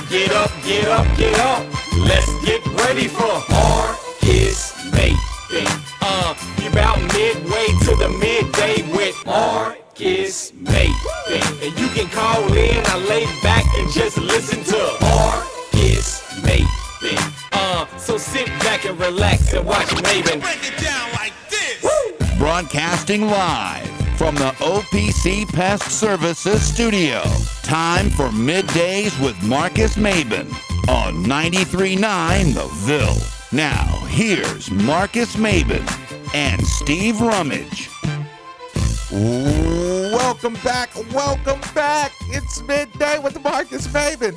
get up, get up, get up. Let's get ready for Marcus Maven. You're about midway to the midday with Marcus Maven. And you can call in, I lay back and just listen to Marcus Maven. So sit back and relax and watch Maven. Break it down like this. Woo! Broadcasting live from the OPC Pest Services studio. Time for Middays with Marcus Maven on 93.9 The Ville. Now, here's Marcus Maven and Steve Rummage. Welcome back. It's Midday with Marcus Maven.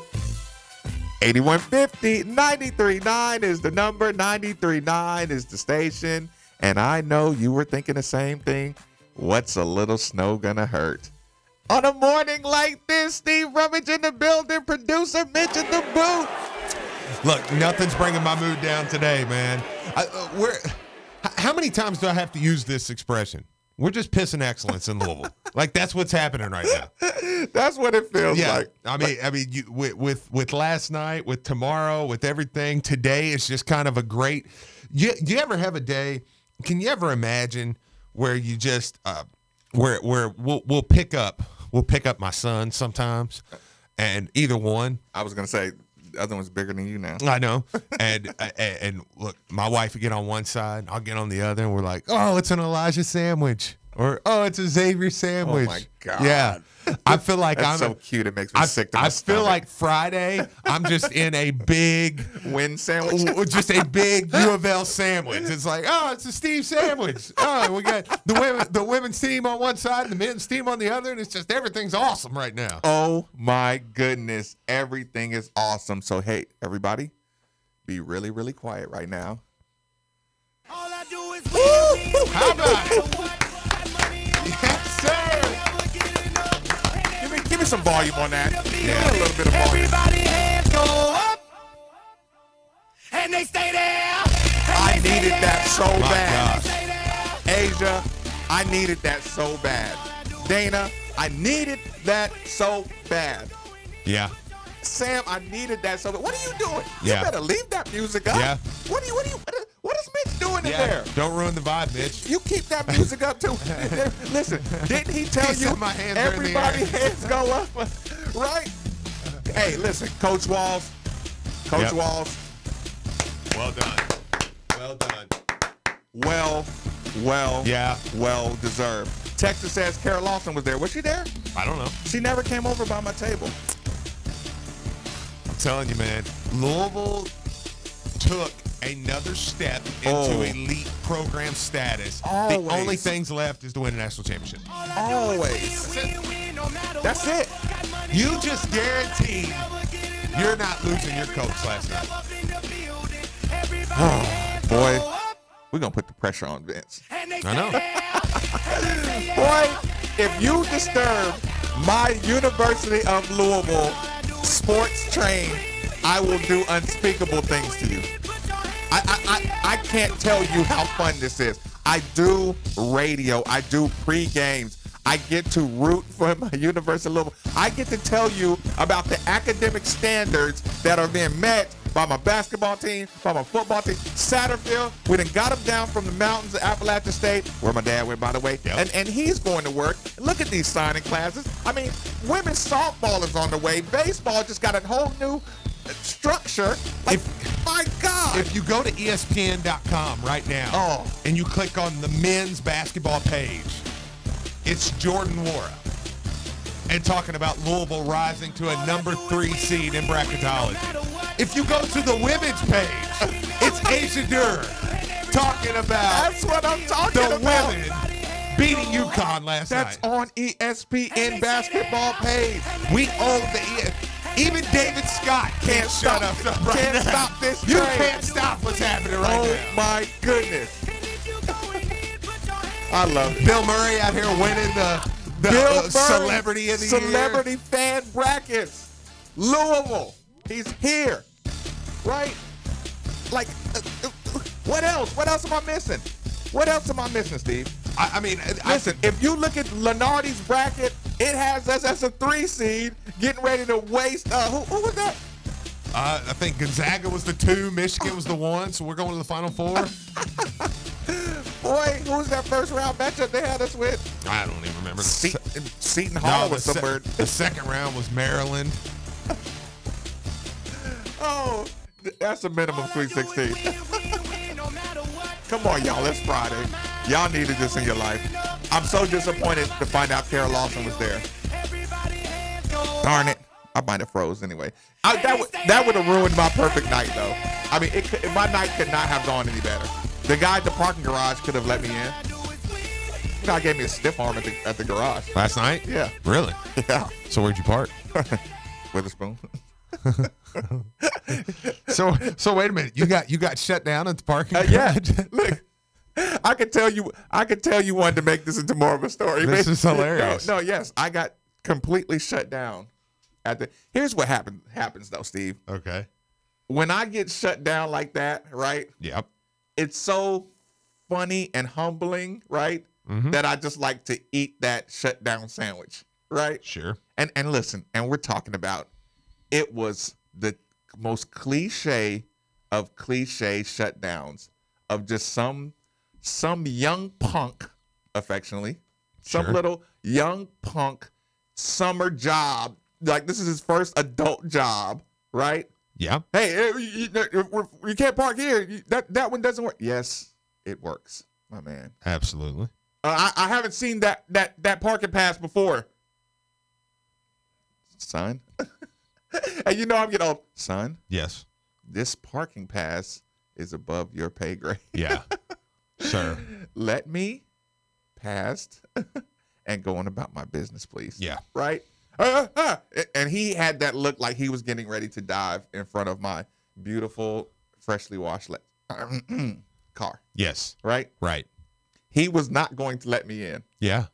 8150 93.9 is the number. 93.9 is the station. And I know you were thinking the same thing. What's a little snow gonna hurt? On a morning like this, Steve Rummage in the building, producer Mitch in the booth. Look, nothing's bringing my mood down today, man. How many times do I have to use this expression? We're just pissing excellence in Louisville. Like, that's what's happening right now. That's what it feels like. I mean, with last night, with tomorrow, with everything, today is just kind of a great. Do you ever have a day? Can you ever imagine where you just where we'll pick up my son sometimes, and either one. I was gonna say the other one's bigger than you now. I know, and look, my wife will get on one side, I'll get on the other, and we're like, oh, it's an Elijah sandwich, or oh, it's a Xavier sandwich. Oh my God! Yeah, I feel like That's so cute. It makes me sick to my I stomach. feel like Friday, I'm just in a big win sandwich. just a big U of L sandwich. It's like, oh, it's a Steve sandwich. Oh, we got the women's team on one side and the men's team on the other, and it's just everything's awesome right now. Oh my goodness, everything is awesome. So hey, everybody, be really, really quiet right now. All I do is win. How about it? Yes, sir. Give me some volume on that. Yeah. A little bit of volume. Everybody hands go up, and they stay there. I needed that so My bad. gosh. Asia, I needed that so bad. Dana, I needed that so bad. Yeah. Sam, I needed that so bad. What are you doing? Yeah. You better leave that music up. Yeah. What is Mitch doing in Yeah. there? Don't ruin the vibe, Mitch. You keep that music up too. Listen, didn't he tell He you said my hands are in the everybody air. hands go up? Right? Hey, listen, Coach Walls. Coach Yep. Walls. Well done. Well done. Well deserved. Texas says Kara Lawson was there. Was she there? I don't know. She never came over by my table. I'm telling you, man. Louisville took another step into elite program status. Always. The only things left is to win a national championship. Always. That's it. You just guaranteed you're not losing your coach last night. Oh, boy, we're going to put the pressure on Vince. I know. Boy, if you disturb my University of Louisville sports train, I will do unspeakable things to you. I can't tell you how fun this is. I do radio. I do pre-games. I get to root for my University of Louisville. I get to tell you about the academic standards that are being met by my basketball team, by my football team. Satterfield, we done got him down from the mountains of Appalachian State, where my dad went, by the way, Yep. and he's going to work. Look at these signing classes. I mean, women's softball is on the way. Baseball just got a whole new structure. Like, my God. If you go to ESPN.com right now and you click on the men's basketball page, it's Jordan Wara and talking about Louisville rising to a number 3 seed in bracketology. If you go to the women's page, it's Asia Durr talking about That's what I'm talking the about. women beating UConn last That's night. on ESPN basketball page. We own the even David Scott can't shut up. Can't stop this You train. can't stop what's happening right Oh now. my goodness. I love it. Bill Murray out here winning the Bill Murray, celebrity of the year. Celebrity fan brackets. Louisville. He's here. Right? Like, what else? What else am I missing? What else am I missing, Steve? I mean, Listen, if you look at Lenardi's bracket, it has us as a 3 seed getting ready to waste. Who was that? I think Gonzaga was the 2, Michigan was the 1, so we're going to the Final Four. Boy, who was that first round matchup they had us with? I don't even remember. Seton Hall was somewhere. The second round was Maryland. Oh, that's a minimum Sweet 16. Come on, y'all. It's Friday. Y'all needed this in your life. I'm so disappointed to find out Kara Lawson was there. Darn it. I might have froze anyway. That would have ruined my perfect night, though. I mean, my night could not have gone any better. The guy at the parking garage could have let me in. The guy gave me a stiff arm at the garage. Last night? Yeah. Really? Yeah. So where'd you park? Witherspoon. So wait a minute. You got shut down at the parking Yeah. garage? Look, I could tell you wanted to make this into more of a story. This is hilarious. No, yes, I got completely shut down. Here's what happens though, Steve. Okay. When I get shut down like that, right? Yep. It's so funny and humbling, right? Mm-hmm. That I just like to eat that shutdown sandwich, right? Sure. And listen, and we're talking about it was the most cliche of cliche shutdowns of just some young punk, affectionately, some Sure. little young punk summer job. Like this is his first adult job, right? Yeah. Hey, you can't park here. That one doesn't work. Yes, it works, my man. Absolutely. I haven't seen that parking pass before, son. And you know I'm getting old, son. Yes. This parking pass is above your pay grade. Yeah. Sir. Let me past and go on about my business, please. Yeah. Right? And he had that look like he was getting ready to dive in front of my beautiful, freshly washed car. Yes. Right? Right. He was not going to let me in. Yeah.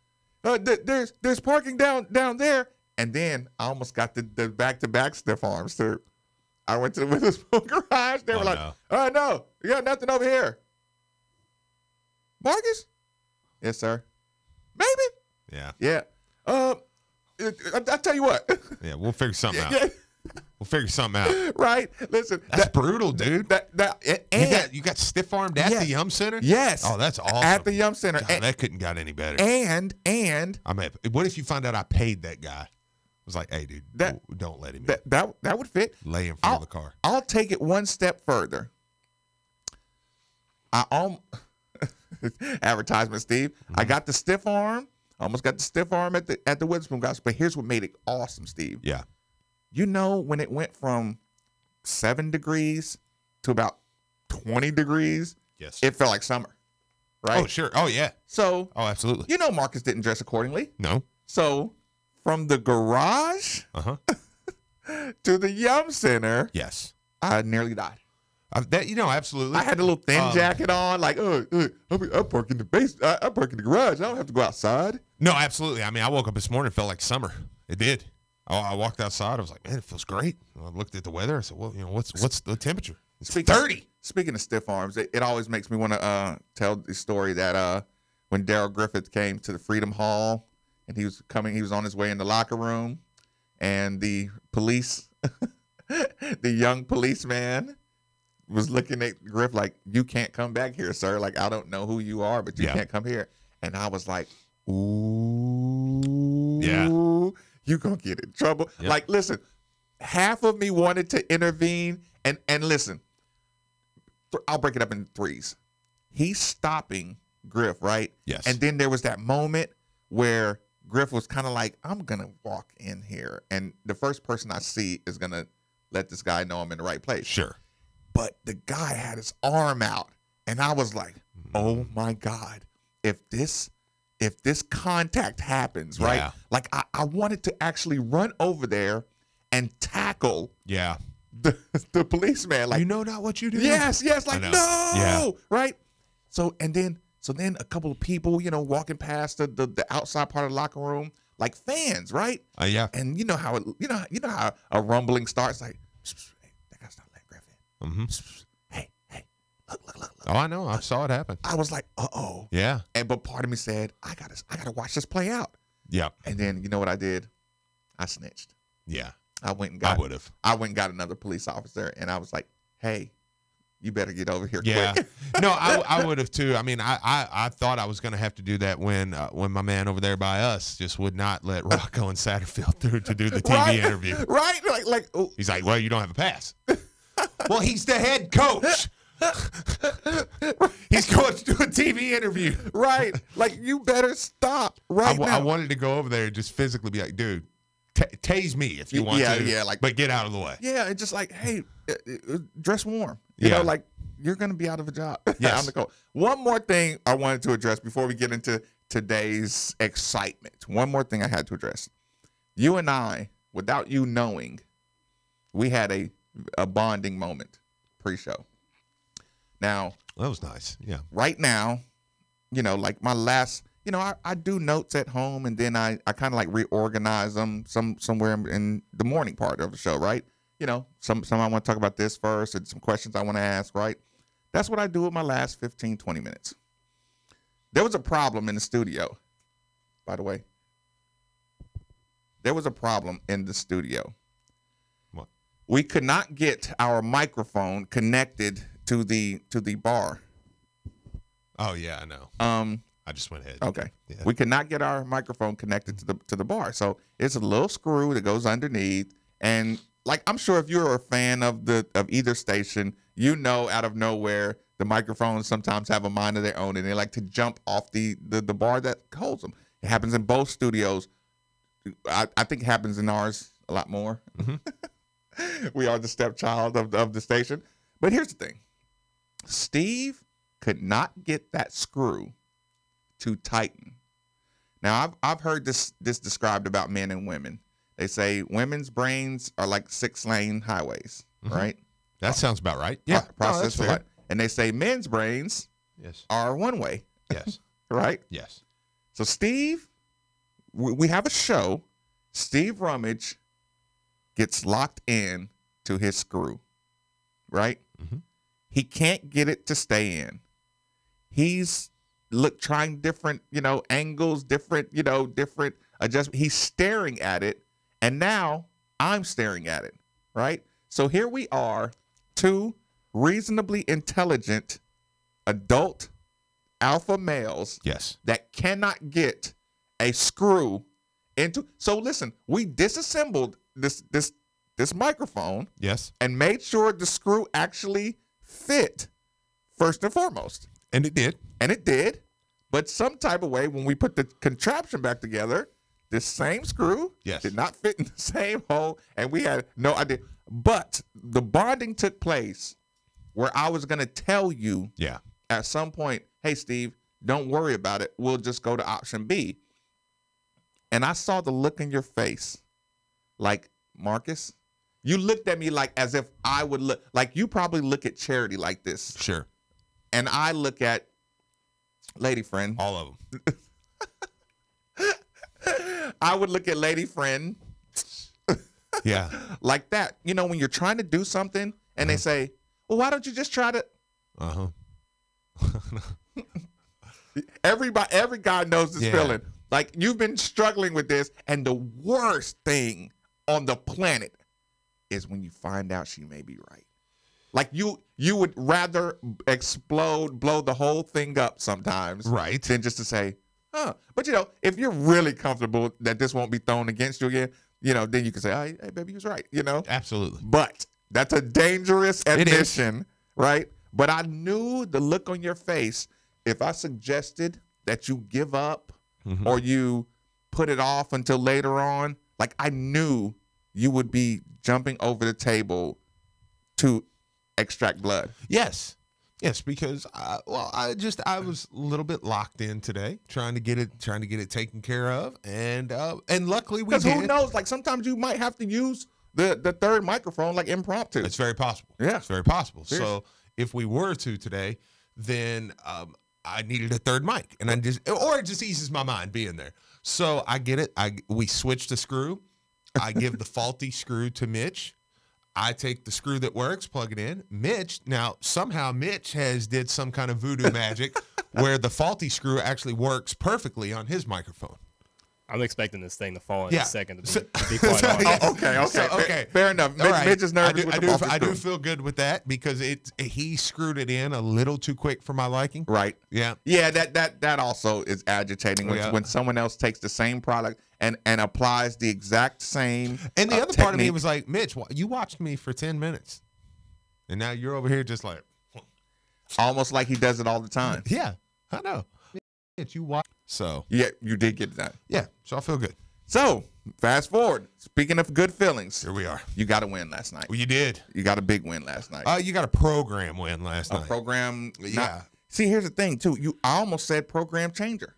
There's parking down there. And then I almost got the back-to-back stiff arms, too. I went to the Witherspoon garage. They were like, no. No, you got nothing over here. Marcus? Yes, sir. Maybe? Yeah. Yeah. I'll tell you what. Yeah. We'll figure something out. Yeah. We'll figure something out. Right? Listen. That's brutal, dude. You got stiff armed at Yeah. the Yum Center? Yes. Oh, that's awesome. At the Yum Center. God, that couldn't got any better. And I mean, what if you find out I paid that guy? I was like, hey, dude, don't let him in. that would fit. Lay in front of the car. I'll take it one step further. Advertisement, Steve. Mm-hmm. I got the stiff arm. Almost got the stiff arm at the Witherspoon guys. But here's what made it awesome, Steve. Yeah. You know when it went from 7 degrees to about 20 degrees, Yes. it felt like summer, right? Oh, sure. Oh, yeah. So, Oh, absolutely. you know Marcus didn't dress accordingly. No. So, from the garage Uh-huh. to the Yum Center, Yes. I nearly died. Absolutely. I had a little thin jacket on, like, I'm parking I'm parking the garage. I don't have to go outside. No, absolutely. I mean, I woke up this morning and felt like summer. It did. I walked outside. I was like, man, it feels great. I looked at the weather. I said, well, what's the temperature? It's 30. Speaking of stiff arms, it always makes me want to tell the story that when Darryl Griffith came to the Freedom Hall and he was on his way in the locker room, and the police, the young policeman was looking at Griff like, you can't come back here, sir. Like, I don't know who you are, but you can't come here. And I was like, ooh. Yeah. You gonna get in trouble. Yep. Like, listen, half of me wanted to intervene and listen, I'll break it up in threes. He's stopping Griff, right? Yes. And then there was that moment where Griff was kind of like, I'm gonna walk in here, and the first person I see is gonna let this guy know I'm in the right place. Sure. But the guy had his arm out, and I was like, oh my God, if this contact happens, right? Yeah. Like I wanted to actually run over there and tackle Yeah. the policeman. Like, You know not what you do? yes, like, I know. no, Yeah. right? So then a couple of people, walking past the outside part of the locker room, like fans, right? Yeah. And you know how a rumbling starts, like, hey, that guy's not letting Griff in. Mm-hmm. Hey, look. Oh, I know. I saw it happen. I was like, uh-oh. Yeah. But part of me said, I gotta watch this play out. Yeah. And then you know what I did? I snitched. Yeah. I went and I would have. got another police officer, and I was like, "Hey, you better get over here Yeah. quick." No, I would have too. I mean, I thought I was going to have to do that when my man over there by us just would not let Rocco and Satterfield through to do the TV interview. Right? Oh. He's like, well, you don't have a pass. Well, he's the head coach. He's going to do a TV interview. Right. Like, you better stop right now. I wanted to go over there and just physically be like, dude, tase me if you want to. Yeah, but get out of the way. Yeah, it's just like, hey, dress warm. Yeah. You know, like, you're going to be out of a job. Yes. On the cold. One more thing I wanted to address before we get into today's excitement. One more thing I had to address. You and I, without you knowing, we had a bonding moment pre-show. Now, That was nice. Yeah. right now, you know, like my last, you know, I do notes at home, and then I kind of like reorganize them somewhere in the morning part of the show, right? You know, some I want to talk about this first, and some questions I want to ask, right? That's what I do with my last 15, 20 minutes. There was a problem in the studio, by the way. There was a problem in the studio. What? We could not get our microphone connected to the bar. Oh, yeah, I know. I just went ahead. Okay. Yeah. We could not get our microphone connected to the bar. So it's a little screw that goes underneath. And like, I'm sure if you're a fan of either station, you know, out of nowhere, the microphones sometimes have a mind of their own, and they like to jump off the bar that holds them. It happens in both studios. I think it happens in ours a lot more. Mm-hmm. We are the stepchild of the station. But here's the thing. Steve could not get that screw to tighten. Now, I've heard this described about men and women. They say women's brains are like 6-lane highways, right? That sounds about right. Yeah. Process that's a fair. lot. And they say men's brains Yes. are one way, Yes. right? Yes. So Steve, we have a show. Steve Rummage gets locked in to his screw, right? Mm-hmm. He can't get it to stay in. He's trying different, angles, different adjustments. He's staring at it, and now I'm staring at it, right? So here we are, two reasonably intelligent adult alpha males Yes. that cannot get a screw into. So listen, we disassembled this microphone Yes. and made sure the screw actually fit first and foremost. And it did. And it did. But some type of way, when we put the contraption back together, this same screw Yes. did not fit in the same hole, and we had no idea. But the bonding took place where I was going to tell you Yeah. at some point, hey, Steve, don't worry about it. We'll just go to option B. And I saw the look in your face, like, Marcus, you looked at me like as if I would look, like you probably look at Charity like this. Sure. And I look at Lady Friend. All of them. I would look at Lady Friend Yeah. like that. You know, when you're trying to do something and they say, well, why don't you just try to? Uh-huh. Every guy knows this Yeah. feeling. Like, you've been struggling with this, and the worst thing on the planet is when you find out she may be right. Like, you would rather explode, blow the whole thing up sometimes, Right. than just to say, huh. But, if you're really comfortable that this won't be thrown against you again, then you can say, oh, hey, baby, he was right, Absolutely. But that's a dangerous It is. admission, right? But I knew the look on your face. If I suggested that you give up or you put it off until later on, like, I knew you would be jumping over the table to extract blood. Yes. Yes, because I was a little bit locked in today, trying to get it taken care of, and luckily we Because did. who knows? Like, sometimes you might have to use the third microphone, like, impromptu. It's very possible. Yeah. It's very possible. Seriously. So if we were to today, then I needed a third mic, and it just eases my mind being there. So I get it. We switched the screw. I give the faulty screw to Mitch. I take the screw that works, plug it in. Mitch has did some kind of voodoo magic where the faulty screw actually works perfectly on his microphone. I'm expecting this thing to fall in Yeah. a second, to be quite honest. Okay. Fair enough. All right. Mitch is nervous. I do feel good with that because he screwed it in a little too quick for my liking. Right. Yeah. Yeah, that also is agitating when someone else takes the same product and applies the exact same And the other part of me technique. was like, Mitch, you watched me for 10 minutes. And now you're over here just like, almost like he does it all the time. yeah, I know. Mitch, you watch. So, Yeah, you did get that. yeah, so I feel good. So, fast forward. Speaking of good feelings, Here we are. you got a win last night. Well, you did. You got a big win last night. You got a program win last A night. program. Yeah. See, here's the thing, too. I almost said program changer,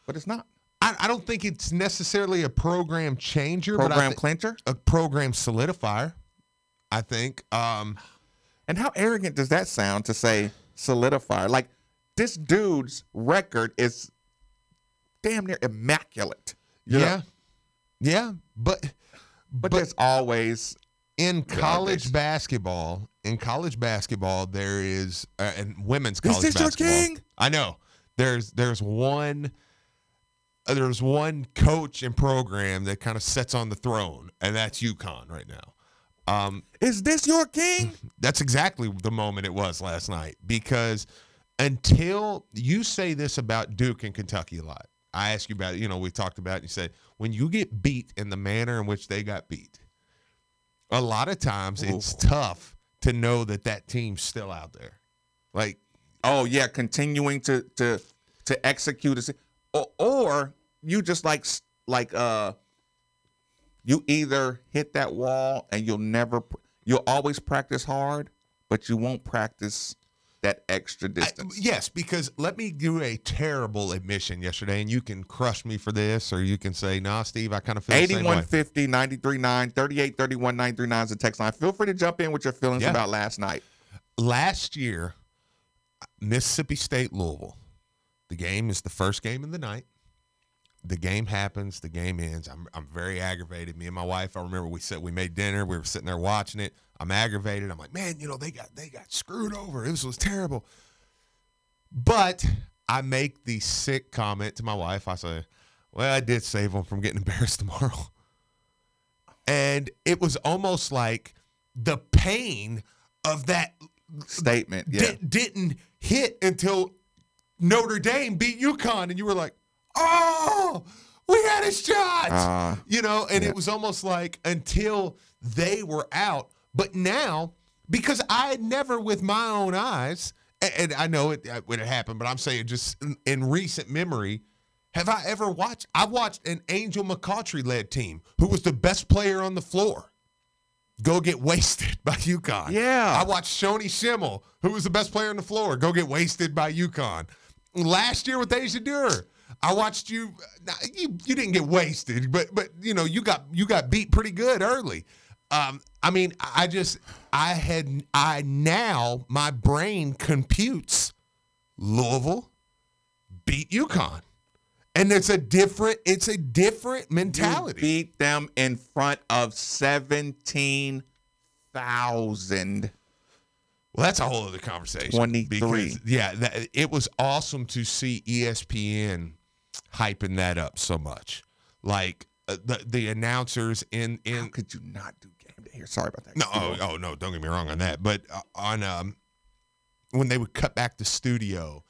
but it's not. I don't think it's necessarily a program changer, Program but clincher? a program solidifier, I think. And how arrogant does that sound to say solidifier? Like, this dude's record is damn near immaculate. You know? Yeah, but there's always in college garbage. basketball, there is and women's college this your basketball. king? I know. There's one coach and program that kind of sits on the throne, and that's UConn right now. Is this your king? That's exactly the moment it was last night, because until you say this about Duke and Kentucky a lot. I ask you about it, we talked about it, you said when you get beat in the manner in which they got beat, a lot of times it's tough to know that team's still out there. Like, Oh yeah, continuing to execute or you just you either hit that wall and you'll always practice hard, but you won't practice that extra distance. yes, because let me do a terrible admission yesterday, and you can crush me for this, or you can say, nah, Steve, I kind of feel the same way. 8150 939 3831 939 is the text line. Feel free to jump in with your feelings about last night. Last year, Mississippi State, Louisville, the game is the first game of the night. The game happens. The game ends. I'm very aggravated. Me and my wife, I remember we made dinner. We were sitting there watching it. I'm aggravated. I'm like, man, they got screwed over. This was terrible. But I make the sick comment to my wife. I say, well, I did save them from getting embarrassed tomorrow. And it was almost like the pain of that Statement, didn't hit until Notre Dame beat UConn, and you were like, oh, we had a shot. And it was almost like until they were out. But now, because I had never with my own eyes, and I know it would have happened, but I'm saying just in recent memory, have I ever watched? I watched an Angel McCautry-led team who was the best player on the floor go get wasted by UConn. Yeah. I watched Shoney Schimmel, who was the best player on the floor, go get wasted by UConn. Last year with Asia Durer, I watched you. You didn't get wasted, but you got beat pretty good early. Now my brain computes Louisville beat UConn, and it's a different mentality. You beat them in front of 17,000. Well, that's a whole other conversation. 23. Because, it was awesome to see ESPN hyping that up so much. Like the announcers in How could you not do game day here? Sorry about that. no, no, don't get me wrong on that. But on when they would cut back the studio,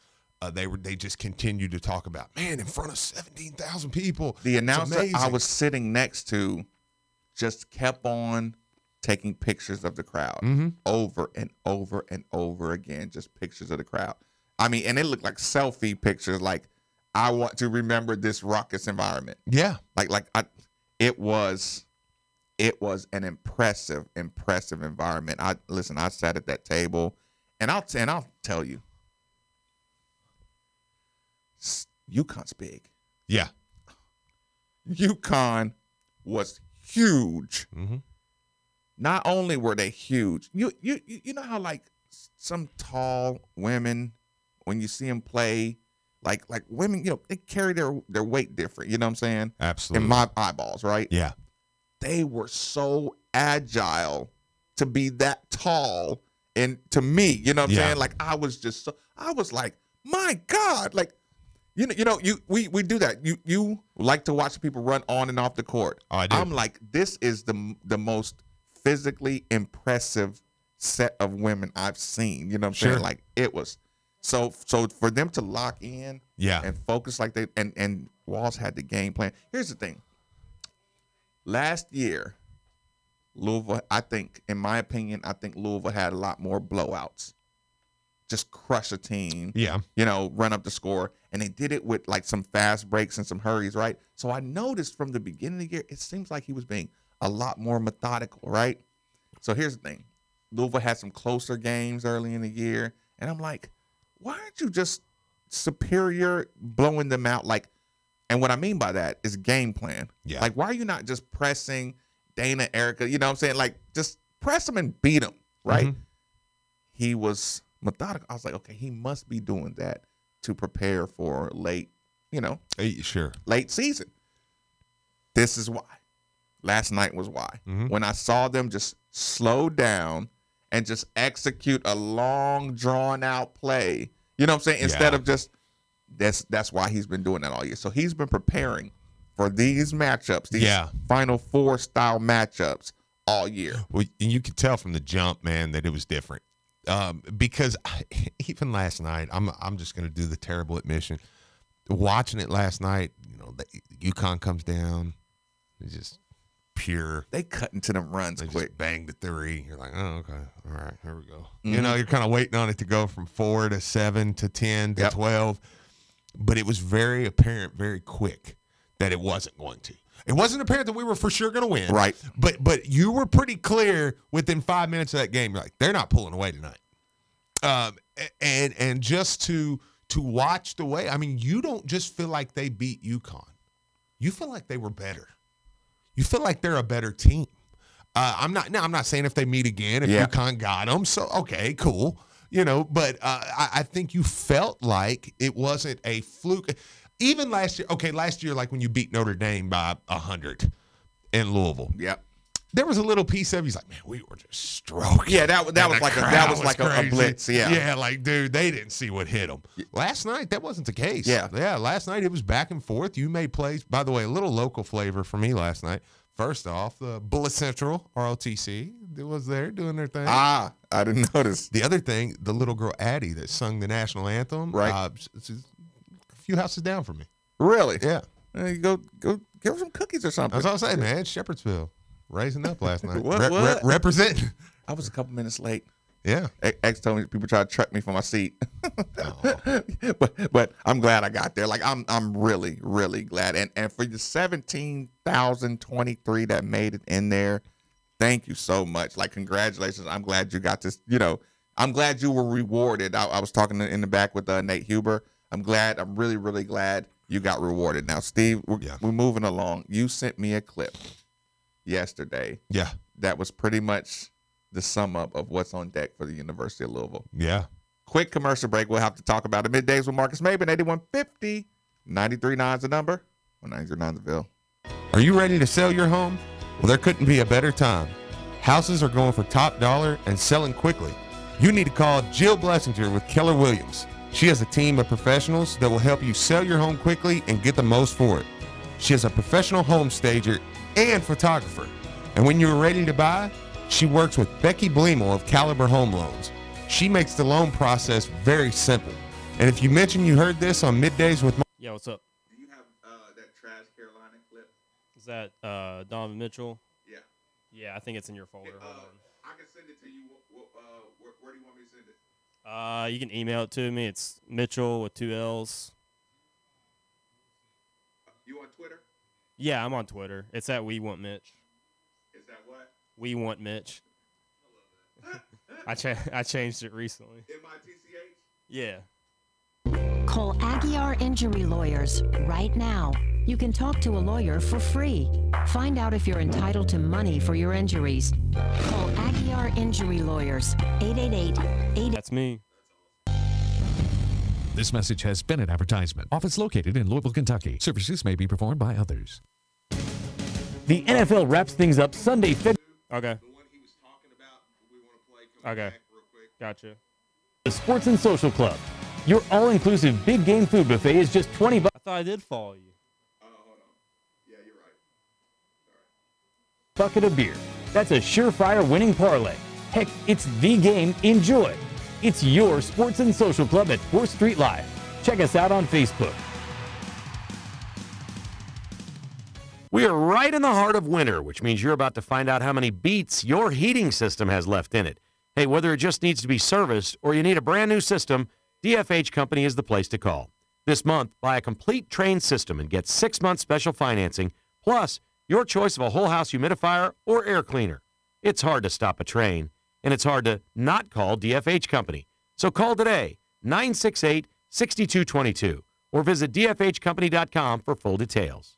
they just continued to talk about, man, in front of 17,000 people. The It's announcer amazing. I was sitting next to just kept on taking pictures of the crowd over and over and over again, just pictures of the crowd. I mean, and it looked like selfie pictures, like, I want to remember this raucous environment. Yeah. It was an impressive environment. I sat at that table, and I'll tell you, UConn's big. Yeah. UConn was huge. Mm-hmm. Not only were they huge, you know how like some tall women, when you see them play, like women, they carry their weight different. You know what I'm saying? Absolutely. In my eyeballs, right? Yeah. They were so agile to be that tall, and to me, you know what I'm saying? Like I was like, my God, like, We do that. You like to watch people run on and off the court. Oh, I do. I'm like, this is the most physically impressive set of women I've seen. You know what I'm saying? Like, it was so for them to lock in and focus like they and Walls had the game plan. Here's the thing. Last year, Louisville, in my opinion, Louisville had a lot more blowouts. Just crush a team. Yeah. Run up the score. And they did it with like some fast breaks and some hurries, right? So I noticed from the beginning of the year, it seems like he was being a lot more methodical, right? So here's the thing. Louisville had some closer games early in the year. And I'm like, why aren't you just superior blowing them out? Like, and what I mean by that is game plan. Yeah. Like, why are you not just pressing Dana, Erica? You know what I'm saying? Like, just press them and beat them, right? Mm-hmm. He was methodical. I was like, okay, he must be doing that to prepare for late season. This is why. Last night was why. Mm-hmm. When I saw them just slow down and just execute a long, drawn-out play, you know what I'm saying? Instead of just that's why he's been doing that all year. So he's been preparing for these matchups, these Final Four style matchups all year. Well, and you could tell from the jump, man, that it was different. Because even last night, I'm just going to do the terrible admission. Watching it last night, UConn comes down. It's just pure. They cut into them runs quick. Just bang the three. You're like, oh, okay. All right, here we go. Mm-hmm. You're kind of waiting on it to go from 4 to 7 to 10 to 12. But it was very apparent very quick that it wasn't going to. It wasn't apparent that we were for sure going to win. Right. But you were pretty clear within 5 minutes of that game. You're like, they're not pulling away tonight. And just to watch the way, I mean, you don't just feel like they beat UConn. You feel like they were better. You feel like they're a better team. I'm not saying if they meet again, if UConn got them. So, okay, cool. But I think you felt like it wasn't a fluke. Even last year, like when you beat Notre Dame by 100 in Louisville. Yep. There was a little piece of he's like, man, we were just stroking. Yeah, that was like a blitz. Yeah, like, dude, they didn't see what hit them. Last night, that wasn't the case. Yeah. Last night it was back and forth. You made plays. By the way, a little local flavor for me last night. First off, the Bullet Central, ROTC, was there doing their thing. I didn't notice. The other thing, the little girl Addie that sung the national anthem. Right. She's a few houses down from me. Really? Yeah. You go give her some cookies or something. That's what I'm saying, man. Shepherdsville. Raising up last night. What? Representing. I was a couple minutes late. Yeah. X told me people tried to track me for my seat. but I'm glad I got there. Like, I'm really, really glad. And for the 17,023 that made it in there, thank you so much. Like, congratulations. I'm glad you got this. I'm glad you were rewarded. I was talking in the back with Nate Huber. I'm really, really glad you got rewarded. Now, Steve, we're moving along. You sent me a clip yesterday. Yeah. That was pretty much the sum up of what's on deck for the University of Louisville. Yeah. Quick commercial break. We'll have to talk about it. Middays with Marcus Maben, 8150. 93.9 is the number. 193.9 the Ville. Are you ready to sell your home? Well, there couldn't be a better time. Houses are going for top dollar and selling quickly. You need to call Jill Blessinger with Keller Williams. She has a team of professionals that will help you sell your home quickly and get the most for it. She is a professional home stager and photographer. And when you're ready to buy, she works with Becky Bleemel of Caliber Home Loans. She makes the loan process very simple. And if you mention you heard this on Middays with Yo, what's up? Do you have that Trash Carolina clip? Is that Donovan Mitchell? Yeah. Yeah, I think it's in your folder. Hold I can send it to you. Where do you want me to send it? on. You can email it to me. It's Mitchell with 2 L's. You on Twitter? Yeah, I'm on Twitter. It's at We Want Mitch. Is that what? We Want Mitch. I changed it recently. MITCH? Yeah. Call Aguiar Injury Lawyers right now. You can talk to a lawyer for free. Find out if you're entitled to money for your injuries. Call Aguiar Injury Lawyers, 888-8. That's me. This message has been an advertisement. Office located in Louisville, Kentucky. Services may be performed by others. The NFL wraps things up Sunday, February. Okay. The one he was talking about, we want to play. Okay. Back real quick. Gotcha. The Sports and Social Club. Your all-inclusive big game food buffet is just $20. I thought I did follow you. Bucket of beer. That's a surefire winning parlay. Heck, it's the game. Enjoy. It's your sports and social club at 4th Street Live. Check us out on Facebook. We are right in the heart of winter, which means you're about to find out how many beats your heating system has left in it. Hey, whether it just needs to be serviced or you need a brand new system, DFH Company is the place to call. This month, buy a complete Train system and get 6-month special financing, plus your choice of a whole house humidifier or air cleaner. It's hard to stop a Train, and it's hard to not call DFH Company. So call today, 968-6222, or visit dfhcompany.com for full details.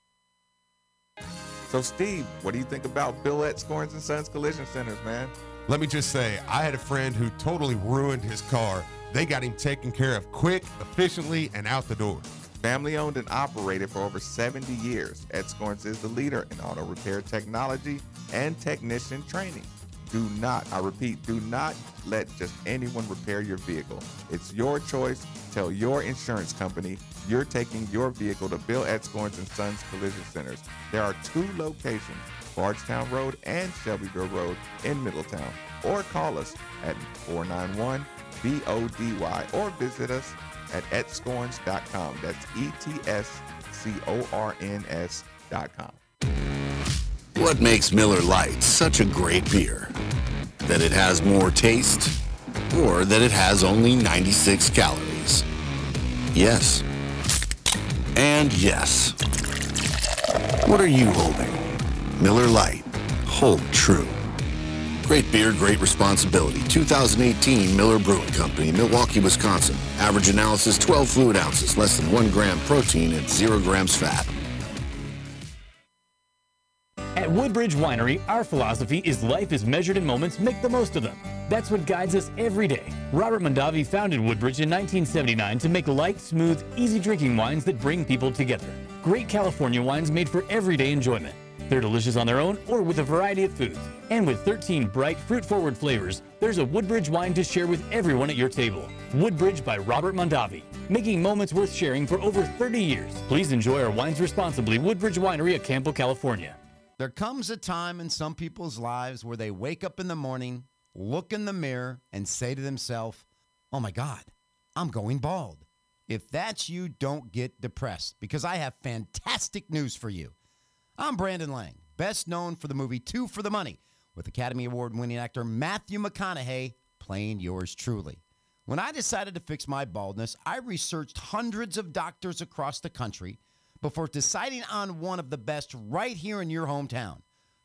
So, Steve, what do you think about Ville at Scorns & Sons Collision Centers, man? Let me just say, I had a friend who totally ruined his car. They got him taken care of quick, efficiently, and out the door. Family owned and operated for over 70 years, Ed Scorns is the leader in auto repair technology and technician training. Do not let just anyone repair your vehicle. It's your choice. Tell your insurance company you're taking your vehicle to Ville at Scorns & Sons Collision Centers. There are 2 locations, Bardstown Road and Shelbyville Road in Middletown. Or call us at 491-BODY or visit us at etscorns.com. That's ETSCORNS.com. What makes Miller Lite such a great beer? That it has more taste, or that it has only 96 calories? Yes. And yes. What are you holding? Miller Lite. Hold true. Great beer, great responsibility. 2018 Miller Brewing Company, Milwaukee, Wisconsin. Average analysis 12 fluid ounces, less than 1 gram protein and 0 grams fat. At Woodbridge Winery, our philosophy is life is measured in moments, make the most of them. That's what guides us every day. Robert Mondavi founded Woodbridge in 1979 to make light, smooth, easy drinking wines that bring people together. Great California wines made for everyday enjoyment. They're delicious on their own or with a variety of foods. And with 13 bright, fruit-forward flavors, there's a Woodbridge wine to share with everyone at your table. Woodbridge by Robert Mondavi, making moments worth sharing for over 30 years. Please enjoy our wines responsibly. Woodbridge Winery at Campbell, California. There comes a time in some people's lives where they wake up in the morning, look in the mirror, and say to themselves, oh my God, I'm going bald. If that's you, don't get depressed, because I have fantastic news for you. I'm Brandon Lang, best known for the movie Two for the Money, with Academy Award-winning actor Matthew McConaughey playing yours truly. When I decided to fix my baldness, I researched hundreds of doctors across the country before deciding on one of the best right here in your hometown,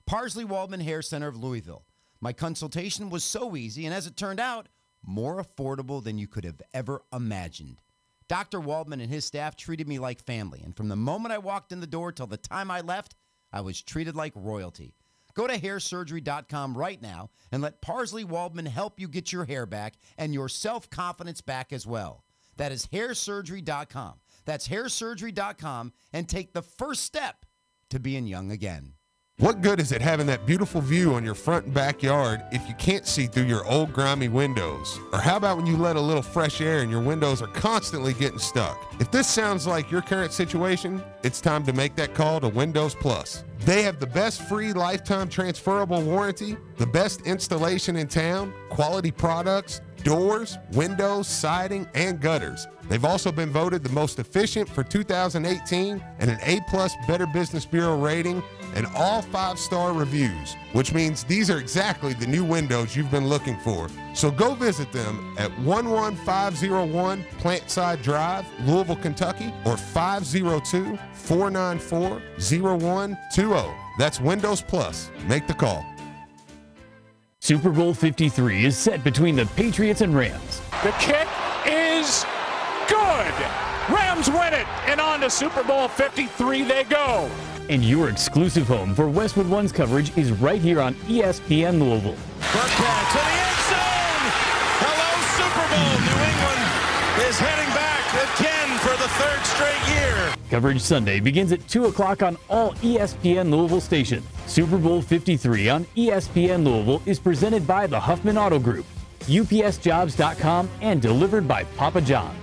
Parsley Waldman Hair Center of Louisville. My consultation was so easy, and as it turned out, more affordable than you could have ever imagined. Dr. Waldman and his staff treated me like family, and from the moment I walked in the door till the time I left, I was treated like royalty. Go to hairsurgery.com right now and let Parsley Waldman help you get your hair back and your self-confidence back as well. That is hairsurgery.com. That's hairsurgery.com, and take the first step to being young again. What good is it having that beautiful view on your front and backyard if you can't see through your old grimy windows? Or how about when you let a little fresh air and your windows are constantly getting stuck? If this sounds like your current situation, it's time to make that call to Windows Plus. They have the best free lifetime transferable warranty, the best installation in town, quality products, doors, windows, siding, and gutters. They've also been voted the most efficient for 2018 and an A+ Better Business Bureau rating and all 5-star reviews, which means these are exactly the new windows you've been looking for. So go visit them at 11501 Plantside Drive, Louisville, Kentucky, or 502-494-0120. That's Windows Plus. Make the call. Super Bowl 53 is set between the Patriots and Rams. The kick is good. Rams win it, and on to Super Bowl 53 they go. And your exclusive home for Westwood One's coverage is right here on ESPN Louisville. Burkhead to the end zone. Hello, Super Bowl. New England is heading back again for the 3rd straight year. Coverage Sunday begins at 2 o'clock on all ESPN Louisville stations. Super Bowl 53 on ESPN Louisville is presented by the Huffman Auto Group, UPSJobs.com, and delivered by Papa John.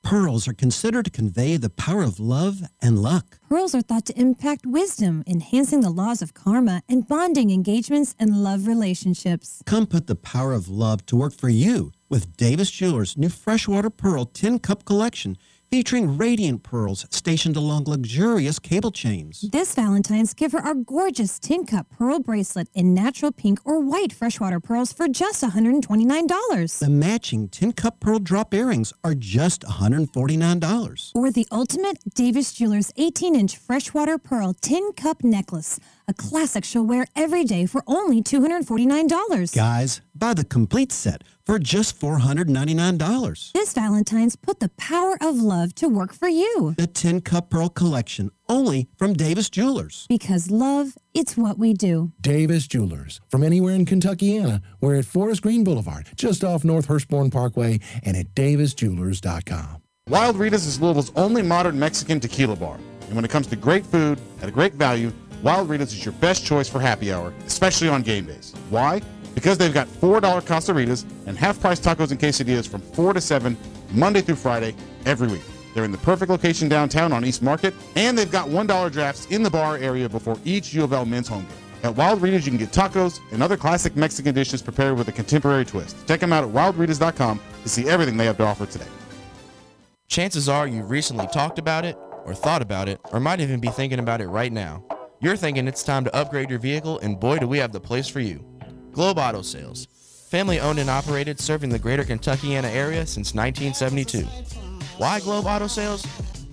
Pearls are considered to convey the power of love and luck. Pearls are thought to impact wisdom, enhancing the laws of karma and bonding engagements and love relationships. Come put the power of love to work for you with Davis Jewelers' new Freshwater Pearl 10-cup collection, featuring radiant pearls stationed along luxurious cable chains. This Valentine's, give her our gorgeous 10-cup pearl bracelet in natural pink or white freshwater pearls for just $129. The matching 10-cup pearl drop earrings are just $149. Or the ultimate Davis Jewelers 18-inch freshwater pearl 10-cup necklace, a classic she'll wear every day for only $249. Guys, buy the complete set for just $499. This Valentine's, put the power of love to work for you. The 10-cup pearl collection, only from Davis Jewelers. Because love, it's what we do. Davis Jewelers. From anywhere in Kentuckiana, we're at Forest Green Boulevard, just off North Hurstbourne Parkway, and at davisjewelers.com. Wild Rita's is Louisville's only modern Mexican tequila bar. And when it comes to great food at a great value, Wild Rita's is your best choice for happy hour, especially on game days. Why? Because they've got $4 Casaritas and half-price tacos and quesadillas from 4 to 7, Monday through Friday, every week. They're in the perfect location downtown on East Market, and they've got $1 drafts in the bar area before each U of L men's home game. At Wild Rita's, you can get tacos and other classic Mexican dishes prepared with a contemporary twist. Check them out at wildritas.com to see everything they have to offer today. Chances are you've recently talked about it, or thought about it, or might even be thinking about it right now. You're thinking it's time to upgrade your vehicle, and boy do we have the place for you. Globe Auto Sales. Family owned and operated, serving the greater Kentuckiana area since 1972. Why Globe Auto Sales?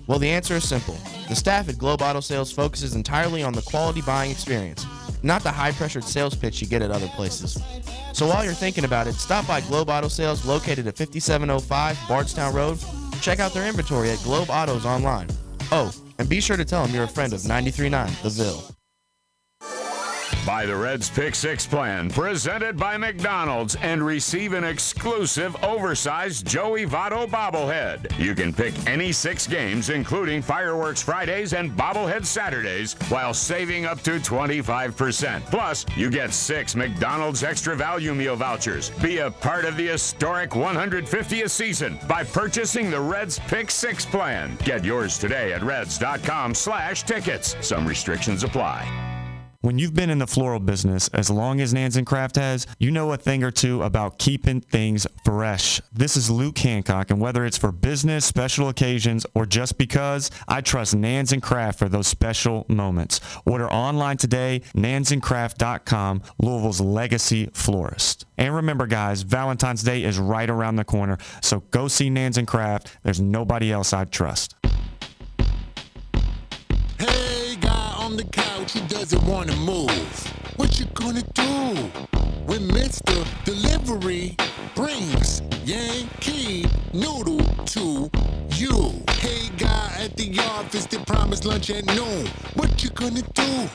Well, the answer is simple. The staff at Globe Auto Sales focuses entirely on the quality buying experience, not the high-pressured sales pitch you get at other places. So while you're thinking about it, stop by Globe Auto Sales located at 5705 Bardstown Road. Check out their inventory at Globe Autos online. Oh, and be sure to tell them you're a friend of 93.9 The Ville. Buy the Reds Pick 6 plan presented by McDonald's and receive an exclusive oversized Joey Votto bobblehead. You can pick any 6 games, including Fireworks Fridays and Bobblehead Saturdays, while saving up to 25%. Plus, you get 6 McDonald's Extra Value Meal vouchers. Be a part of the historic 150th season by purchasing the Reds Pick 6 plan. Get yours today at reds.com/tickets. Some restrictions apply. When you've been in the floral business as long as Nansen Craft has, you know a thing or two about keeping things fresh. This is Luke Hancock, and whether it's for business, special occasions, or just because, I trust Nansen Craft for those special moments. Order online today, nansencraft.com, Louisville's legacy florist. And remember, guys, Valentine's Day is right around the corner, so go see Nansen Craft. There's nobody else I'd trust. Hey, guy on the couch who doesn't want to move. What you gonna do when Mr. Delivery brings Yankee Noodle to you? Hey, guy at the office that promised lunch at noon. What you gonna do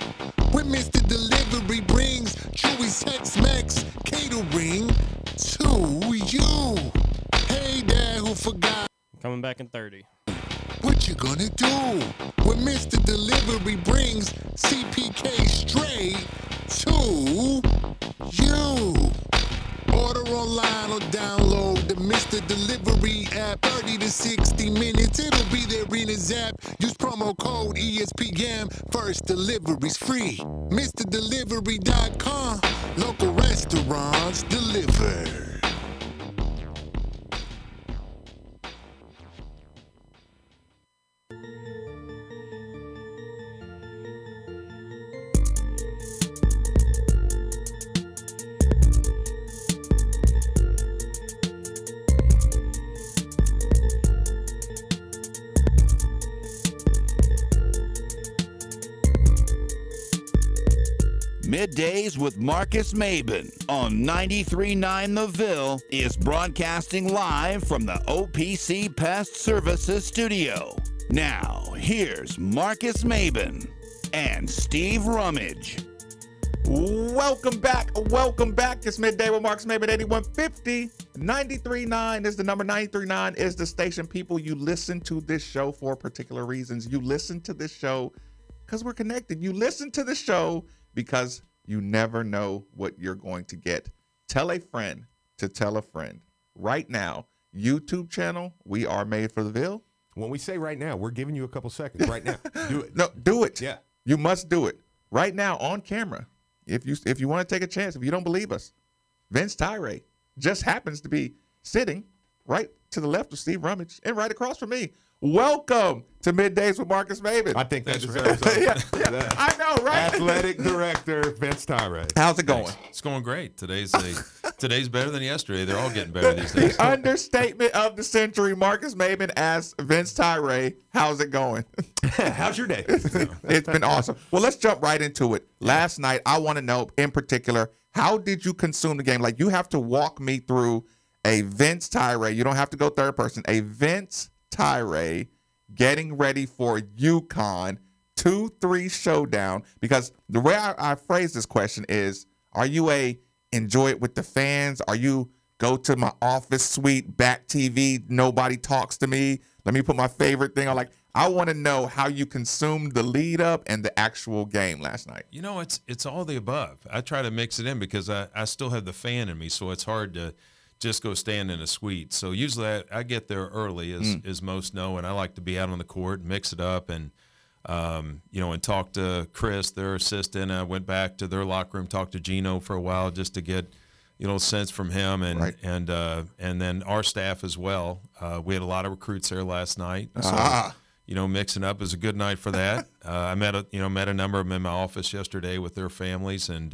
when Mr. Delivery brings Chewy's Tex-Mex catering to you? Hey, Dad who forgot. Coming back in 30. What you gonna do when Mr. Delivery brings CPK straight to you? Order online or download the Mr. Delivery app. 30 to 60 minutes, it'll be there in his app. Use promo code ESPN. First delivery's free. MrDelivery.com. Local restaurants deliver. Middays with Marcus Maben on 93.9 The Ville is broadcasting live from the OPC Pest Services studio. Now, here's Marcus Maben and Steve Rummage. Welcome back. Welcome back. It's Midday with Marcus Maben, 8150. 93.9 is the number. 93.9 is the station. People, you listen to this show for particular reasons. You listen to this show because we're connected. You listen to the show because you never know what you're going to get. Tell a friend to tell a friend right now. YouTube channel, We Are Made for the Ville. When we say right now, we're giving you a couple seconds right now. Do it. No, do it. Yeah. You must do it right now on camera. If you want to take a chance, if you don't believe us, Vince Tyre just happens to be sitting right to the left of Steve Rummage and right across from me. Welcome to Middays with Marcus Maven. I think that deserves I know, right? Athletic Director Vince Tyre. How's it going? It's going great. Today's better than yesterday. They're all getting better these days. The understatement of the century, Marcus Maven asks Vince Tyre, how's it going? How's your day? It's been awesome. Well, let's jump right into it. Last night, I want to know in particular, how did you consume the game? Like, you have to walk me through a Vince Tyre. You don't have to go third person. A Vince Tyre getting ready for UConn 2-3 showdown, because the way I phrase this question is, are you a enjoy it with the fans? Are you go to my office suite, back TV, nobody talks to me, let me put my favorite thing on? Like, I want to know how you consumed the lead up and the actual game last night. You know, it's all the above. I try to mix it in because I still have the fan in me, so it's hard to just go stand in a suite. So usually I get there early, as most know, and I like to be out on the court, mix it up, and and talk to Chris, their assistant. I went back to their locker room, talked to Gino for a while just to get a sense from him, and and then our staff as well. We had a lot of recruits there last night, so mixing up is a good night for that. I met a number of them in my office yesterday with their families, and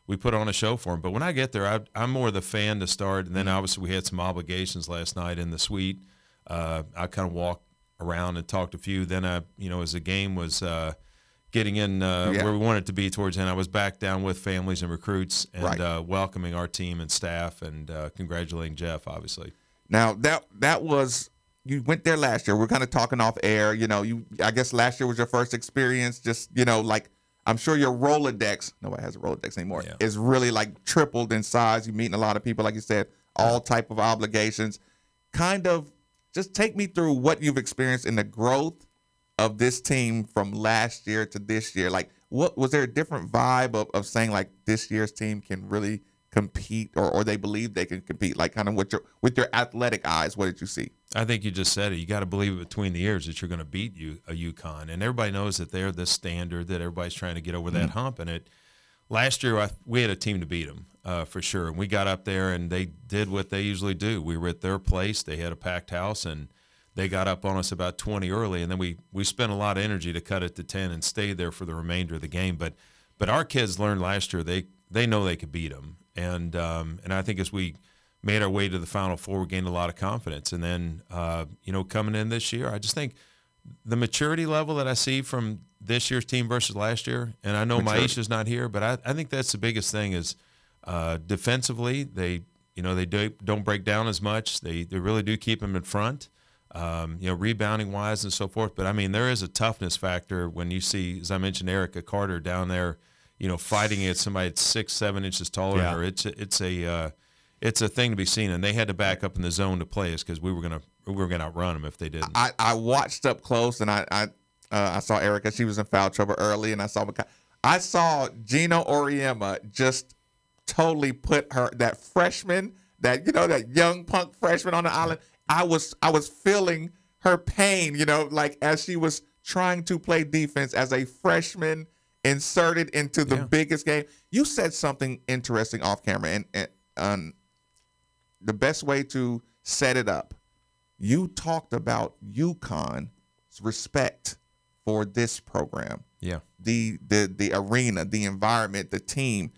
we put on a show for them. But when I get there, I'm more the fan to start, and then obviously we had some obligations last night in the suite. I kind of walked around and talked to a few. Then as the game was getting in where we wanted it to be towards the end, I was back down with families and recruits and welcoming our team and staff and congratulating Jeff, obviously. Now that was, you went there last year. We're kind of talking off air. I guess last year was your first experience. Just like, I'm sure your Rolodex, nobody has a Rolodex anymore, is really like tripled in size. You're meeting a lot of people, like you said, all type of obligations. Kind of just take me through what you've experienced in the growth of this team from last year to this year. Like, what was there a different vibe of saying like this year's team can really compete, or they believe they can compete? Like, kind of with your athletic eyes, what did you see? I think you just said it. You got to believe it between the ears that you're going to beat a UConn, and everybody knows that they're the standard, that everybody's trying to get over that hump. And last year we had a team to beat them for sure, and we got up there and they did what they usually do. We were at their place. They had a packed house, and they got up on us about 20 early, and then we spent a lot of energy to cut it to 10 and stay there for the remainder of the game. But our kids learned last year they know they could beat them, and I think as we made our way to the Final Four, we gained a lot of confidence. And then, coming in this year, I just think the maturity level that I see from this year's team versus last year, and I know Maisha's not here, but I think that's the biggest thing is defensively, they don't break down as much. They really do keep them in front, rebounding-wise and so forth. But, I mean, there is a toughness factor when you see, as I mentioned, Erica Carter down there, fighting against somebody that's 6-7 inches taller than her. It's a thing to be seen, and they had to back up in the zone to play us because we were gonna outrun them if they didn't. I watched up close, and I saw Erica. She was in foul trouble early, and I saw Gino Auriemma just totally put that freshman, that young punk freshman on the island. I was feeling her pain, like as she was trying to play defense as a freshman inserted into the biggest game. You said something interesting off camera, and the best way to set it up, you talked about UConn's respect for this program. Yeah. The arena, the environment, the team.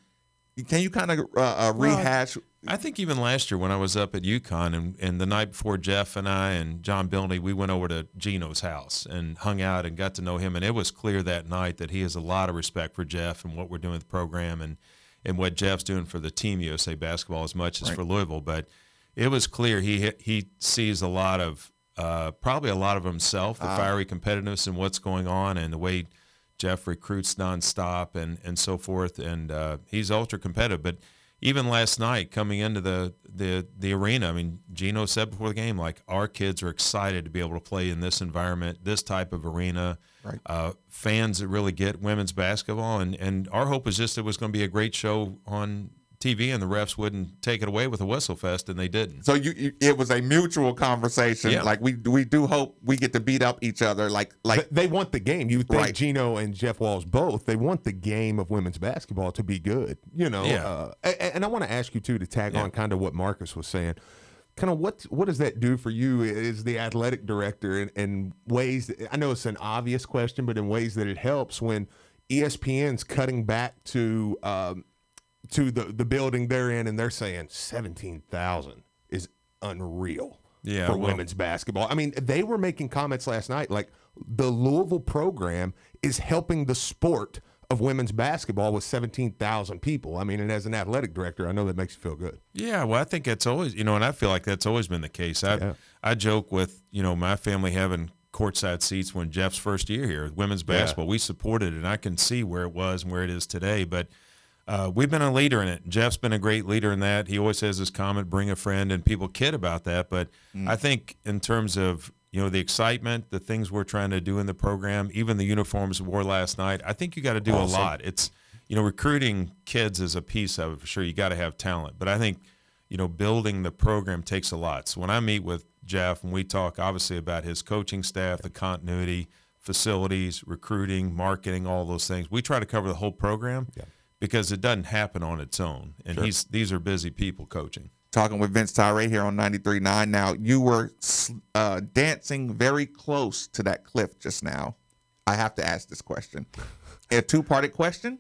Can you kind of rehash? I think even last year when I was up at UConn and the night before Jeff and I and John Bilney, we went over to Gino's house and hung out and got to know him. And it was clear that night that he has a lot of respect for Jeff and what we're doing with the program and what Jeff's doing for the Team USA basketball as much as for Louisville. But it was clear he sees a lot of probably a lot of himself, the fiery competitiveness and what's going on and the way Jeff recruits nonstop and so forth. And he's ultra competitive. But even last night coming into the arena, I mean, Gino said before the game, like, our kids are excited to be able to play in this environment, this type of arena. Right. Fans that really get women's basketball, and our hope is just it was going to be a great show on TV, and the refs wouldn't take it away with a whistle fest, and they didn't. So it was a mutual conversation. Yeah. Like we do hope we get to beat up each other. Like they want the game. You think Right. Gino and Jeff Walls both? They want the game of women's basketball to be good. You know. Yeah. And I want to ask you too to tag on kind of what Marcus was saying. Kind of what does that do for you as the athletic director in ways that, I know it's an obvious question, but in ways that it helps when ESPN's cutting back to the building they're in, and they're saying 17,000 is unreal for women's basketball. I mean, they were making comments last night like the Louisville program is helping the sport of women's basketball with 17,000 people. I mean, and as an athletic director, I know that makes you feel good. Yeah, well, I think that's always, and I feel like that's always been the case. I joke with, my family having courtside seats when Jeff's first year here, women's basketball. We supported it, and I can see where it was and where it is today. But we've been a leader in it. Jeff's been a great leader in that. He always has this comment, bring a friend, and people kid about that. But I think in terms of, the excitement, the things we're trying to do in the program, even the uniforms we wore last night, I think you got to do a lot. It's, recruiting kids is a piece of it for sure. You got to have talent. But I think, building the program takes a lot. So when I meet with Jeff and we talk obviously about his coaching staff, the continuity, facilities, recruiting, marketing, all those things, we try to cover the whole program because it doesn't happen on its own. And these are busy people coaching. Talking with Vince Tyree here on 93.9. Now, you were dancing very close to that cliff just now. I have to ask this question. A two-parted question.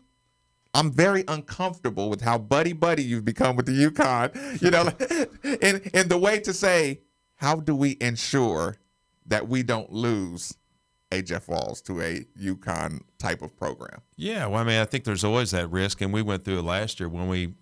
I'm very uncomfortable with how buddy-buddy you've become with the UConn. In the way to say, how do we ensure that we don't lose a Jeff Walls to a UConn type of program? Yeah, well, I mean, I think there's always that risk, and we went through it last year when we,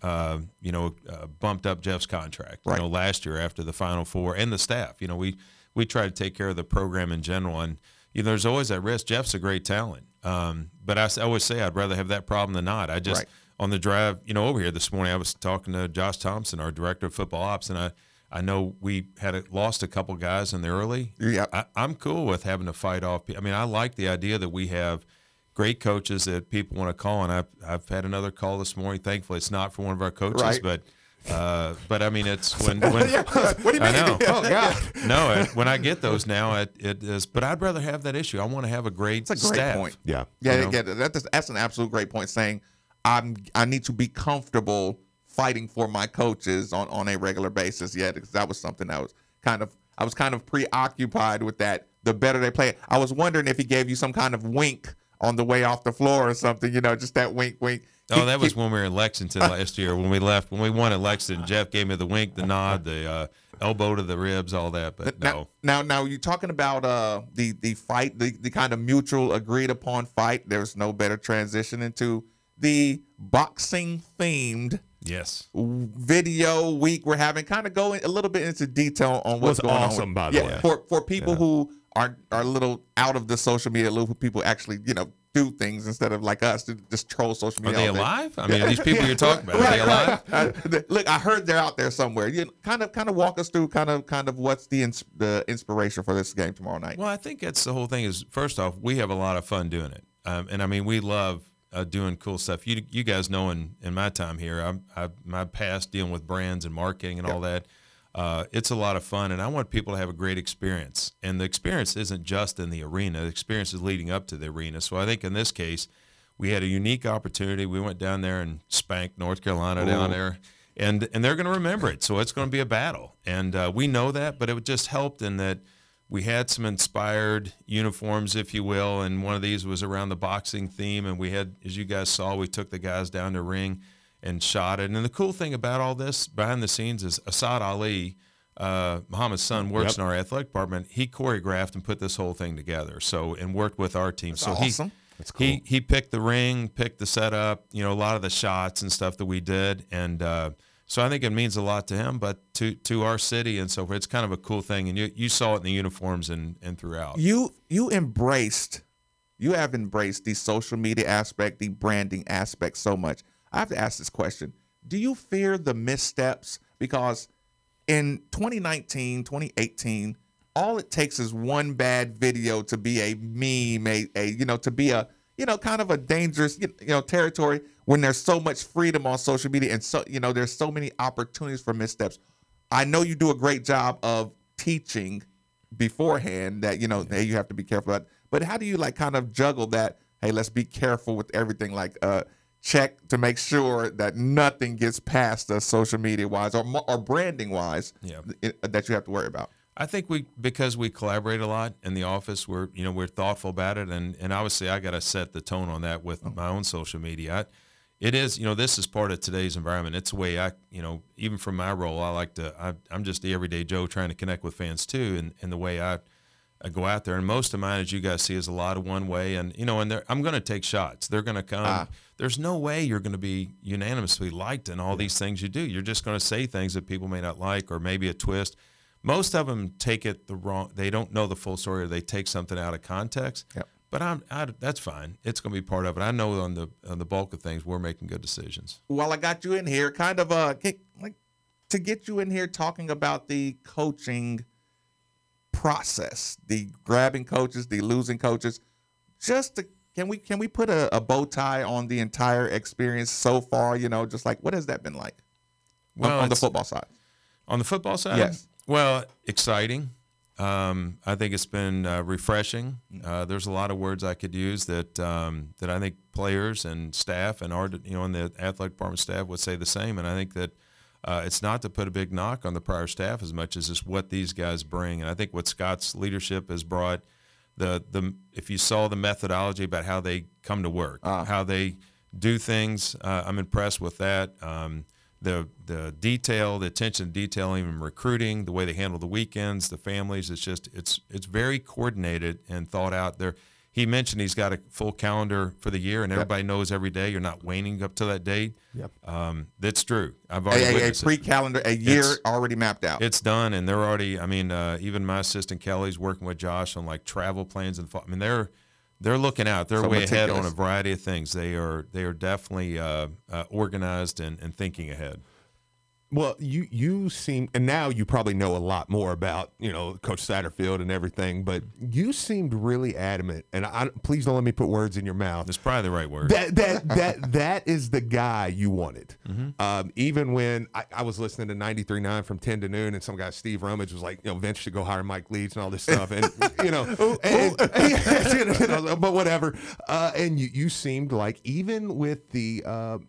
bumped up Jeff's contract. Right. Last year after the Final Four and the staff. We try to take care of the program in general, and there's always that risk. Jeff's a great talent, but I always say I'd rather have that problem than not. I just on the drive, over here this morning, I was talking to Josh Thompson, our director of football ops, and I know we had lost a couple guys in the early. Yeah. I'm cool with having to fight off. I mean, I like the idea that we have great coaches that people want to call, and I've had another call this morning. Thankfully, it's not for one of our coaches, but I mean, it's when what do you mean? I know. Oh God. No, when I get those now, it is. But I'd rather have that issue. I want to have a great It's a great staff. point. Yeah. That's an absolute great point. Saying I need to be comfortable fighting for my coaches on a regular basis. Yeah, because that was something that was I was kind of preoccupied with that. The better they play, I was wondering if he gave you some kind of wink on the way off the floor or something. Just that wink. Oh, that was when we were in Lexington last year. When we left, when we won at Lexington, Jeff gave me the wink, the nod, the elbow to the ribs, all that. But no. Now you're talking about the fight, the kind of mutual agreed upon fight. There's no better transition into the boxing themed video week we're having. Kind of going a little bit into detail on what's going on. By the way, for people who are a little out of the social media loop, who people actually do things instead of like us to just troll social media. Are they alive? I mean, are these people you're talking about, are they alive? Look, I heard they're out there somewhere. Kind of walk us through kind of what's the inspiration for this game tomorrow night. Well, I think that's the whole thing. Is first off, we have a lot of fun doing it, and I mean, we love doing cool stuff. You guys know in my time here, my past dealing with brands and marketing and all that. It's a lot of fun, and I want people to have a great experience. And the experience isn't just in the arena. The experience is leading up to the arena. So I think in this case, we had a unique opportunity. We went down there and spanked North Carolina down there, and they're going to remember it. So it's going to be a battle, and we know that. But it just helped in that we had some inspired uniforms, if you will, and one of these was around the boxing theme. And we had, as you guys saw, we took the guys down to ring and shot it. And the cool thing about all this behind the scenes is Asad Ali, Muhammad's son, works in our athletic department. He choreographed and put this whole thing together. And worked with our team. That's awesome. That's cool. He picked the ring, picked the setup, a lot of the shots and stuff that we did. And so I think it means a lot to him, but to our city and so forth. It's kind of a cool thing. And you saw it in the uniforms and throughout. You have embraced the social media aspect, the branding aspect so much. I have to ask this question. Do you fear the missteps? Because in 2019, 2018, all it takes is one bad video to be a meme, to be a kind of a dangerous, territory. when there's so much freedom on social media and so there's so many opportunities for missteps. I know you do a great job of teaching beforehand that hey, you have to be careful about. But how do you kind of juggle that? Hey, let's be careful with everything. Check to make sure that nothing gets past us social media wise or branding wise that you have to worry about. I think because we collaborate a lot in the office, we're thoughtful about it, and obviously I got to set the tone on that with my own social media. It is, this is part of today's environment. It's the way even from my role, I'm just the everyday Joe trying to connect with fans too, and the way I go out there. And most of mine, as you guys see, is a lot of one way, and I'm going to take shots. They're going to come. There's no way you're going to be unanimously liked in all these things you do. You're just going to say things that people may not like, or maybe a twist. Most of them take it the wrong. They don't know the full story, or they take something out of context. Yep. But that's fine. It's going to be part of it. I know on the bulk of things, we're making good decisions. Well, I got you in here, kind of to get you in here talking about the coaching process, the grabbing coaches, the losing coaches. Can we put a bow tie on the entire experience so far? Just what has that been like? Well, on the football side. On the football side, yes. Well, exciting. I think it's been refreshing. There's a lot of words I could use that I think players and staff and and the athletic department staff would say the same. And I think that it's not to put a big knock on the prior staff as much as just what these guys bring. And I think what Scott's leadership has brought, if you saw the methodology about how they come to work, how they do things, I'm impressed with that. The detail, the attention to detail, even recruiting, the way they handle the weekends, the families, it's very coordinated and thought out there. He mentioned he's got a full calendar for the year, and everybody knows every day. You're not waning up to that date. Yep. That's true. I've already witnessed a pre-calendar, a year already mapped out. It's done, and they're already. Even my assistant Kelly's working with Josh on travel plans and. They're looking out. They're way ahead on a variety of things. They are definitely organized and thinking ahead. Well, you seem, and now you probably know a lot more about Coach Satterfield and everything, but you seemed really adamant. And please don't let me put words in your mouth. That's probably the right word. That is the guy you wanted. Mm-hmm. Even when I was listening to 93.9 from 10 to noon, and some guy Steve Rummage was like, Vince should go hire Mike Leeds and all this stuff, and but whatever. And you seemed like, even with the.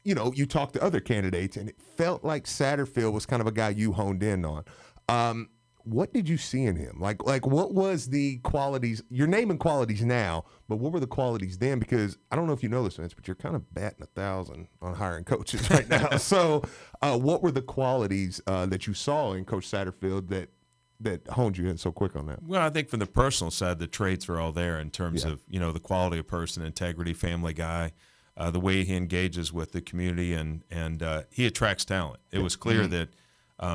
You talked to other candidates, and it felt like Satterfield was kind of a guy you honed in on. What did you see in him? Like what was the qualities? You're naming qualities now, but what were the qualities then? Because I don't know if you know this, Vince, but you're kind of batting 1,000 on hiring coaches right now. So what were the qualities that you saw in Coach Satterfield that honed you in so quick on that? Well, I think from the personal side, the traits are all there in terms of, the quality of person, integrity, family guy. The way he engages with the community, and he attracts talent. It was clear that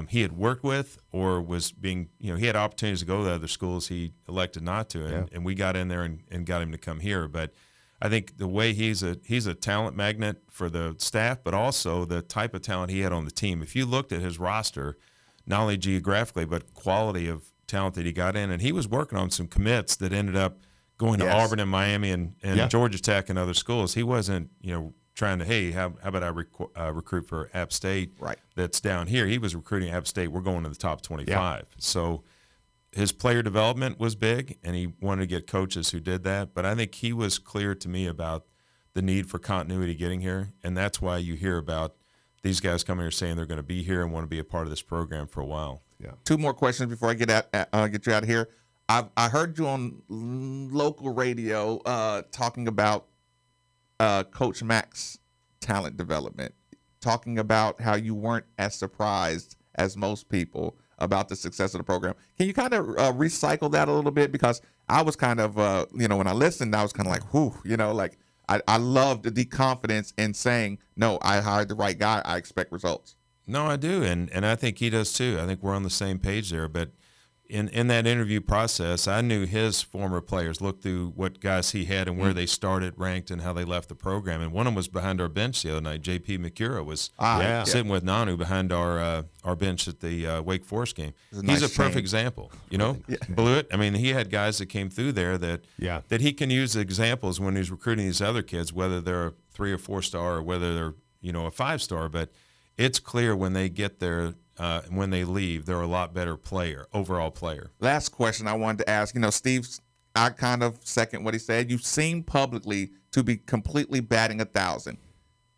he had worked with or was being, he had opportunities to go to other schools. He elected not to, and we got in there and got him to come here. But I think the way he's a talent magnet for the staff, but also the type of talent he had on the team. If you looked at his roster, not only geographically, but quality of talent that he got in, and he was working on some commits that ended up going to Auburn and Miami and Georgia Tech and other schools. He wasn't, trying to, hey, how about I recruit for App State that's down here. He was recruiting App State. We're going to the top 25. Yeah. So his player development was big, and he wanted to get coaches who did that. But I think he was clear to me about the need for continuity getting here, and that's why you hear about these guys coming here saying they're going to be here and want to be a part of this program for a while. Yeah. Two more questions before I get you out of here. I heard you on local radio talking about Coach Mack's talent development, talking about how you weren't as surprised as most people about the success of the program. Can you kind of recycle that a little bit? Because I was kind of, when I listened, I was kind of like, whew, I loved the confidence in saying, no, I hired the right guy. I expect results. No, I do, and I think he does too. I think we're on the same page there, but in that interview process, I knew his former players, looked through what guys he had and where they started, ranked, and how they left the program. And one of them was behind our bench the other night. J.P. McCura was sitting with Nanu behind our bench at the Wake Forest game. He's a perfect example, Blew it. I mean, he had guys that came through there that he can use as examples when he's recruiting these other kids, whether they're a 3 or 4 star or whether they're, you know, a 5-star, but it's clear when they get there, when they leave, they're a lot better overall player. Last question I wanted to ask, you know, Steve, I kind of second what he said. You seem publicly to be completely batting 1,000.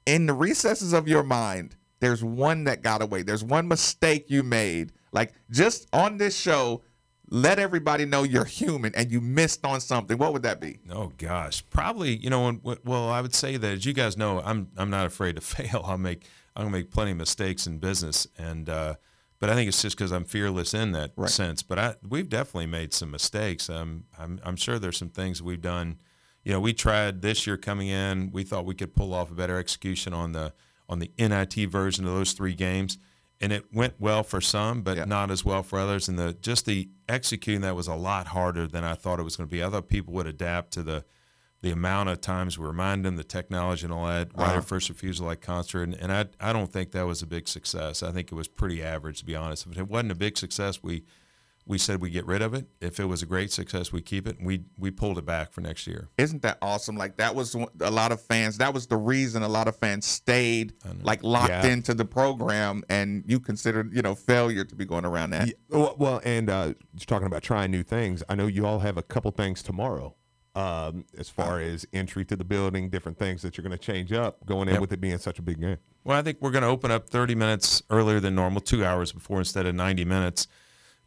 In the recesses of your mind, there's one that got away. There's one mistake you made. Like, just on this show, let everybody know you're human and you missed on something. What would that be? Oh gosh, probably, you know, well, I would say that, as you guys know, I'm not afraid to fail. I'm gonna make plenty of mistakes in business, and but I think it's just because I'm fearless in that sense. But we've definitely made some mistakes. I'm sure there's some things we've done. You know, we tried this year coming in. We thought we could pull off a better execution on the NIT version of those 3 games. And it went well for some, but not as well for others. And the executing that was a lot harder than I thought it was going to be. I thought people would adapt to the amount of times we remind them, the technology and all that, right of first refusal like concert. And I don't think that was a big success. I think it was pretty average, to be honest. If it wasn't a big success, we said we get rid of it. If it was a great success, we keep it. And we pulled it back for next year. Isn't that awesome? Like, that was a lot of fans. That was the reason a lot of fans stayed like locked into the program. And you considered, you know, failure to be going around that. Yeah, well, and just talking about trying new things. I know you all have a couple things tomorrow. As far as entry to the building, different things that you're going to change up going in with it being such a big game. Well, I think we're going to open up 30 minutes earlier than normal, 2 hours before instead of 90 minutes.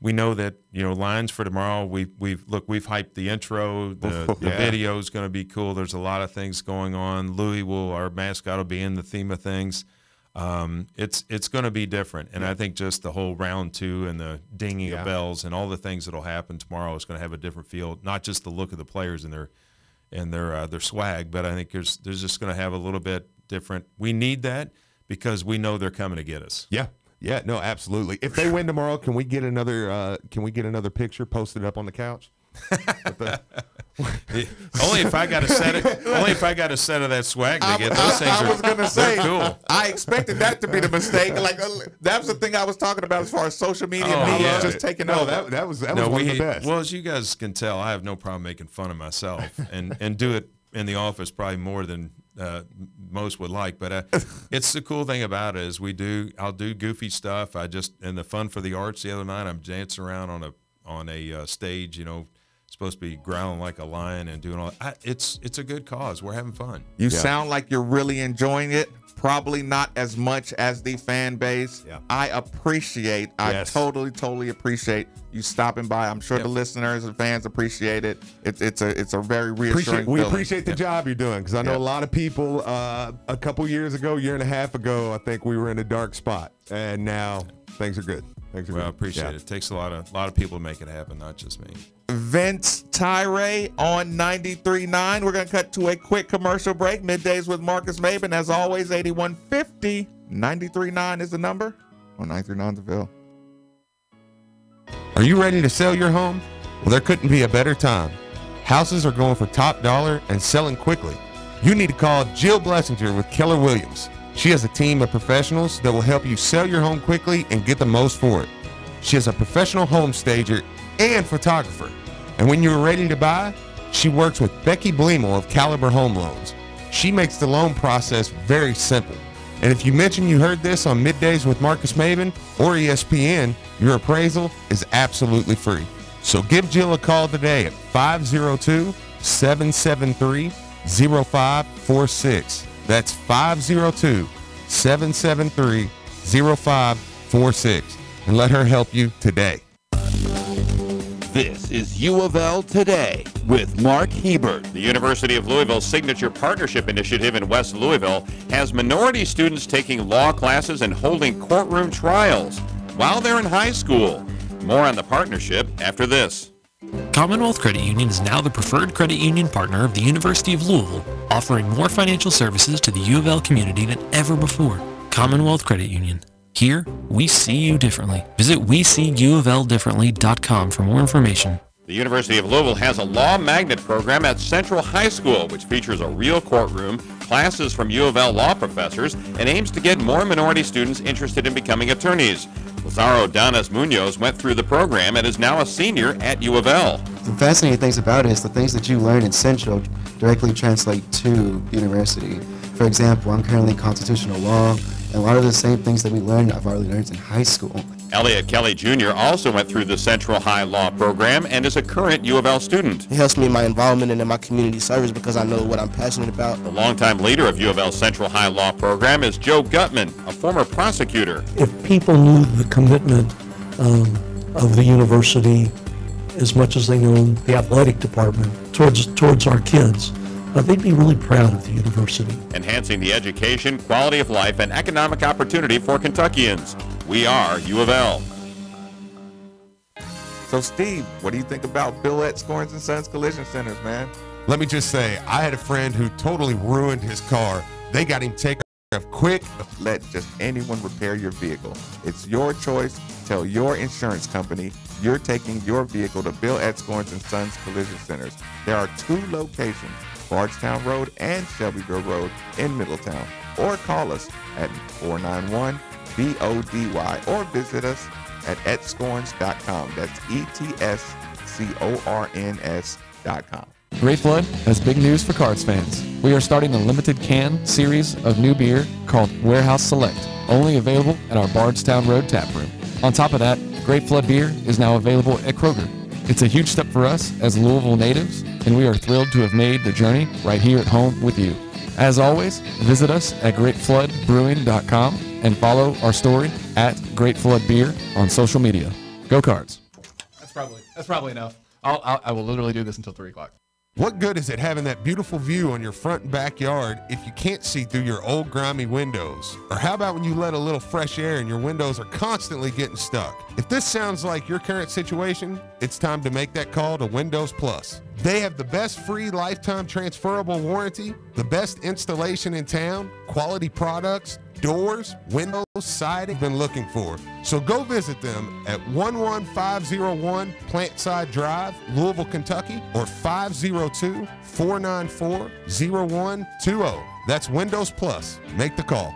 We know that, you know, lines for tomorrow. We've hyped the intro. The video is going to be cool. There's a lot of things going on. Our mascot, will be in the theme of things. It's going to be different, and I think just the whole round 2 and the dinging of bells and all the things that'll happen tomorrow is going to have a different feel. Not just the look of the players and their swag, but I think there's just going to have a little bit different. We need that because we know they're coming to get us. Yeah. Yeah, no, absolutely. If they win tomorrow, can we get another picture posted up on the couch? Only if I got a set of that swag to get those things. I was gonna say, cool. I expected that to be the mistake. Like, that was the thing I was talking about as far as social media just taking over. That was one of the best. Well, as you guys can tell, I have no problem making fun of myself and do it in the office probably more than most would like, but it's the cool thing about it is I'll do goofy stuff. And the fun for the arts the other night, I'm dancing around on a stage, you know, supposed to be growling like a lion and doing all that. It's a good cause. We're having fun. You sound like you're really enjoying it. Probably not as much as the fan base. Yeah. I totally appreciate you stopping by. I'm sure the listeners and fans appreciate it. It's a very reassuring We feeling. appreciate the job you're doing, because I know a lot of people a couple years ago, year and a half ago, I think we were in a dark spot, and now things are good. I appreciate it. It takes a lot of people to make it happen, not just me. Vince Tyree on 93.9. We're going to cut to a quick commercial break. Middays with Marcus Maben. As always, 8150. 93.9 is the number on 93.9 The Ville. Are you ready to sell your home? Well, there couldn't be a better time. Houses are going for top dollar and selling quickly. You need to call Jill Blessinger with Keller Williams. She has a team of professionals that will help you sell your home quickly and get the most for it. She is a professional home stager and photographer. And when you're ready to buy, she works with Becky Bleemel of Caliber Home Loans. She makes the loan process very simple. And if you mention you heard this on Middays with Marcus Maben or ESPN, your appraisal is absolutely free. So give Jill a call today at 502-773-0546. That's 502-773-0546. And let her help you today. This is U of L Today with Mark Hebert. The University of Louisville's Signature Partnership Initiative in West Louisville has minority students taking law classes and holding courtroom trials while they're in high school. More on the partnership after this. Commonwealth Credit Union is now the preferred credit union partner of the University of Louisville, offering more financial services to the U of L community than ever before. Commonwealth Credit Union. Here, we see you differently. Visit WeSeeUofLDifferently.com for more information. The University of Louisville has a Law Magnet program at Central High School, which features a real courtroom, classes from U of L law professors, and aims to get more minority students interested in becoming attorneys. Lazaro Donis Munoz went through the program and is now a senior at U of L. The fascinating things about it is the things that you learn in Central directly translate to university. For example, I'm currently in constitutional law, and a lot of the same things that we learned, I've already learned in high school. Elliot Kelly Jr. also went through the Central High Law program and is a current U of L student. It helps me in my involvement and in my community service because I know what I'm passionate about. The longtime leader of U of L's Central High Law program is Joe Gutman, a former prosecutor. If people knew the commitment of the university as much as they know the athletic department towards our kids, they'd be really proud of the university. Enhancing the education, quality of life, and economic opportunity for Kentuckians. We are U of L. So, Steve, what do you think about Ville Scorns and Sons Collision Centers, man? Let me just say, I had a friend who totally ruined his car. They got him taken care of quick. Let just anyone repair your vehicle. It's your choice. Tell your insurance company you're taking your vehicle to Ville Scorns and Sons Collision Centers. There are 2 locations, Bardstown Road and Shelbyville Road in Middletown. Or call us at 491-BODY or visit us at etscorns.com. That's ETSCORNS.com. Great Flood has big news for Cards fans. We are starting a limited can series of new beer called Warehouse Select, only available at our Bardstown Road tap room. On top of that, Great Flood beer is now available at Kroger. It's a huge step for us as Louisville natives, and we are thrilled to have made the journey right here at home with you. As always, visit us at GreatFloodBrewing.com and follow our story at Great Flood Beer on social media. Go Cards. That's probably enough. I will literally do this until 3 o'clock. What good is it having that beautiful view on your front and backyard if you can't see through your old grimy windows? Or how about when you let a little fresh air and your windows are constantly getting stuck? If this sounds like your current situation, it's time to make that call to Windows Plus. They have the best free lifetime transferable warranty, the best installation in town, quality products, doors, windows, siding you've been looking for. So go visit them at 11501 Plantside Drive, Louisville, Kentucky, or 502-494-0120. That's Windows Plus. Make the call.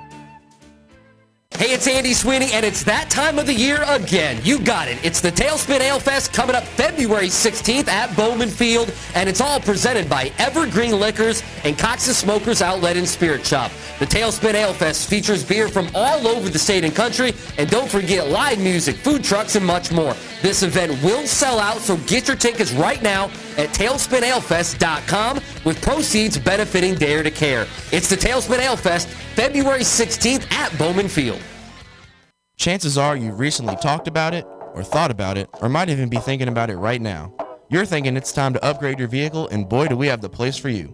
Hey, it's Andy Sweeney, and it's that time of the year again. You got it. It's the Tailspin Ale Fest coming up February 16th at Bowman Field, and it's all presented by Evergreen Liquors and Cox's Smokers Outlet and Spirit Shop. The Tailspin Ale Fest features beer from all over the state and country, and don't forget live music, food trucks, and much more. This event will sell out, so get your tickets right now at tailspinalefest.com with proceeds benefiting Dare to Care. It's the Tailspin Ale Fest, February 16th at Bowman Field. Chances are you've recently talked about it, or thought about it, or might even be thinking about it right now. You're thinking it's time to upgrade your vehicle, and boy do we have the place for you.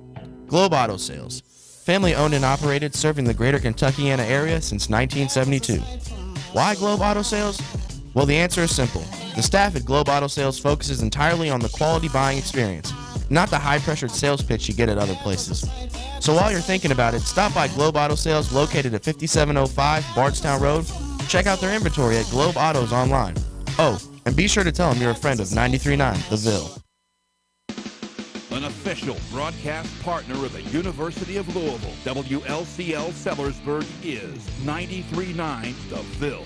Globe Auto Sales. Family owned and operated, serving the greater Kentuckiana area since 1972. Why Globe Auto Sales? Well, the answer is simple. The staff at Globe Auto Sales focuses entirely on the quality buying experience, not the high-pressured sales pitch you get at other places. So while you're thinking about it, stop by Globe Auto Sales located at 5705 Bardstown Road. Check out their inventory at Globe Autos online. Oh, and be sure to tell them you're a friend of 93.9 The Ville. An official broadcast partner of the University of Louisville, WLCL Sellersburg is 93.9 The Ville.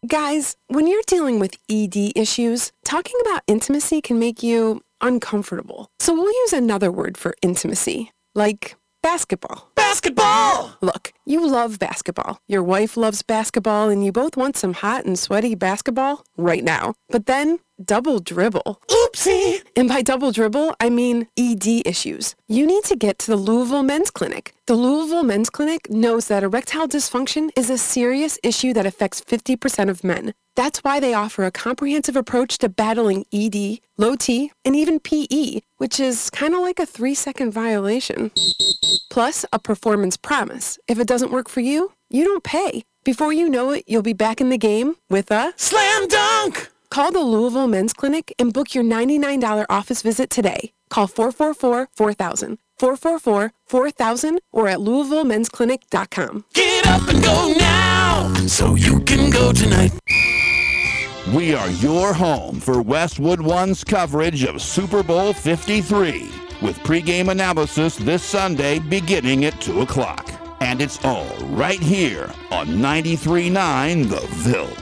Guys, when you're dealing with ED issues, talking about intimacy can make you uncomfortable. So we'll use another word for intimacy, like basketball. Basketball! Look, you love basketball. Your wife loves basketball, and you both want some hot and sweaty basketball right now. But then, double dribble. Oopsie! And by double dribble, I mean ED issues. You need to get to the Louisville Men's Clinic. The Louisville Men's Clinic knows that erectile dysfunction is a serious issue that affects 50% of men. That's why they offer a comprehensive approach to battling ED, low T, and even PE, which is kind of like a 3-second violation. Plus, a performance promise. If it doesn't work for you, you don't pay. Before you know it, you'll be back in the game with a slam dunk! Call the Louisville Men's Clinic and book your $99 office visit today. Call 444-4000. 444-4000 or at LouisvilleMen'sClinic.com. Get up and go now so you can go tonight. We are your home for Westwood One's coverage of Super Bowl 53 with pregame analysis this Sunday beginning at 2 o'clock. And it's all right here on 93.9 The Ville.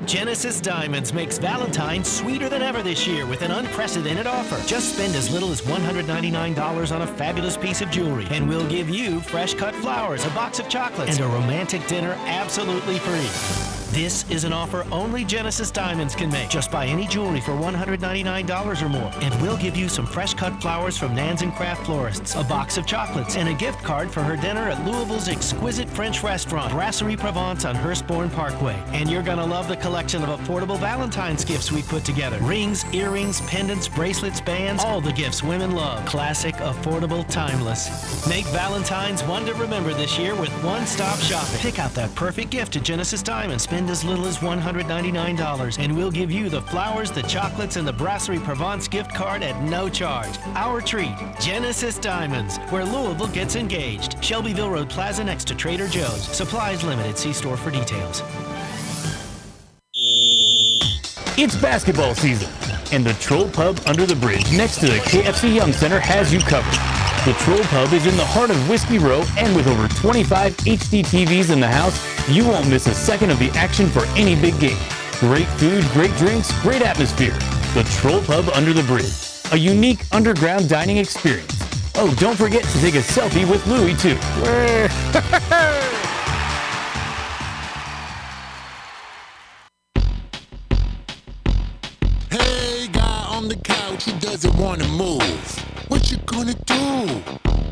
Genesis Diamonds makes Valentine's sweeter than ever this year with an unprecedented offer. Just spend as little as $199 on a fabulous piece of jewelry, and we'll give you fresh cut flowers, a box of chocolates, and a romantic dinner absolutely free. This is an offer only Genesis Diamonds can make. Just buy any jewelry for $199 or more, and we'll give you some fresh cut flowers from Nan's and Craft Florists, a box of chocolates, and a gift card for her dinner at Louisville's exquisite French restaurant, Brasserie Provence on Hurstbourne Parkway. And you're gonna love the collection of affordable Valentine's gifts we put together. Rings, earrings, pendants, bracelets, bands, all the gifts women love. Classic, affordable, timeless. Make Valentine's one to remember this year with one-stop shopping. Pick out that perfect gift at Genesis Diamonds. Spend as little as $199, and we'll give you the flowers, the chocolates, and the Brasserie Provence gift card at no charge. Our treat, Genesis Diamonds, where Louisville gets engaged. Shelbyville Road Plaza next to Trader Joe's. Supplies limited. See store for details. It's basketball season, and the Troll Pub under the bridge next to the KFC Young Center has you covered. The Troll Pub is in the heart of Whiskey Row, and with over 25 HD TVs in the house, you won't miss a second of the action for any big game. Great food, great drinks, great atmosphere. The Troll Pub under the bridge, a unique underground dining experience. Oh, don't forget to take a selfie with Louie, too. Hey, guy on the couch who doesn't want to move. What you gonna do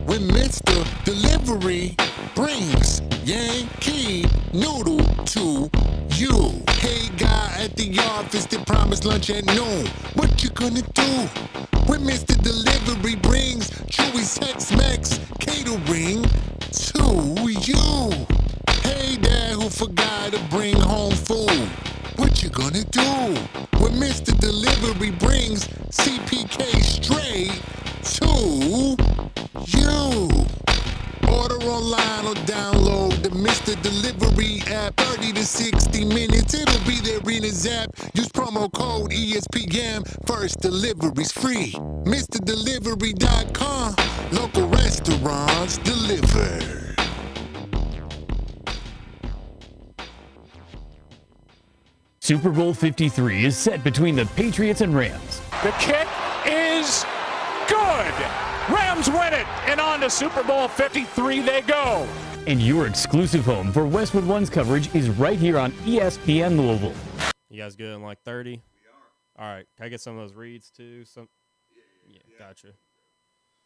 when Mr. Delivery brings Yankee Noodle to you? Hey, guy at the office that promised lunch at noon. What you gonna do when Mr. Delivery brings Chewy's Tex-Mex catering to you? Hey, dad who forgot to bring home food. What you gonna do when Mr. Delivery brings CPK straight to you? Order online or download the Mr. Delivery app. 30 to 60 minutes, it'll be there in his app. Use promo code ESPN. First delivery's free. MrDelivery.com. Local restaurants deliver. Super Bowl 53 is set between the Patriots and Rams. The kick is good. Rams win it, and on to Super Bowl 53 they go. And your exclusive home for Westwood One's coverage is right here on ESPN Louisville. You guys good in like 30? We are. All right. Can I get some of those reads too? Yeah, gotcha.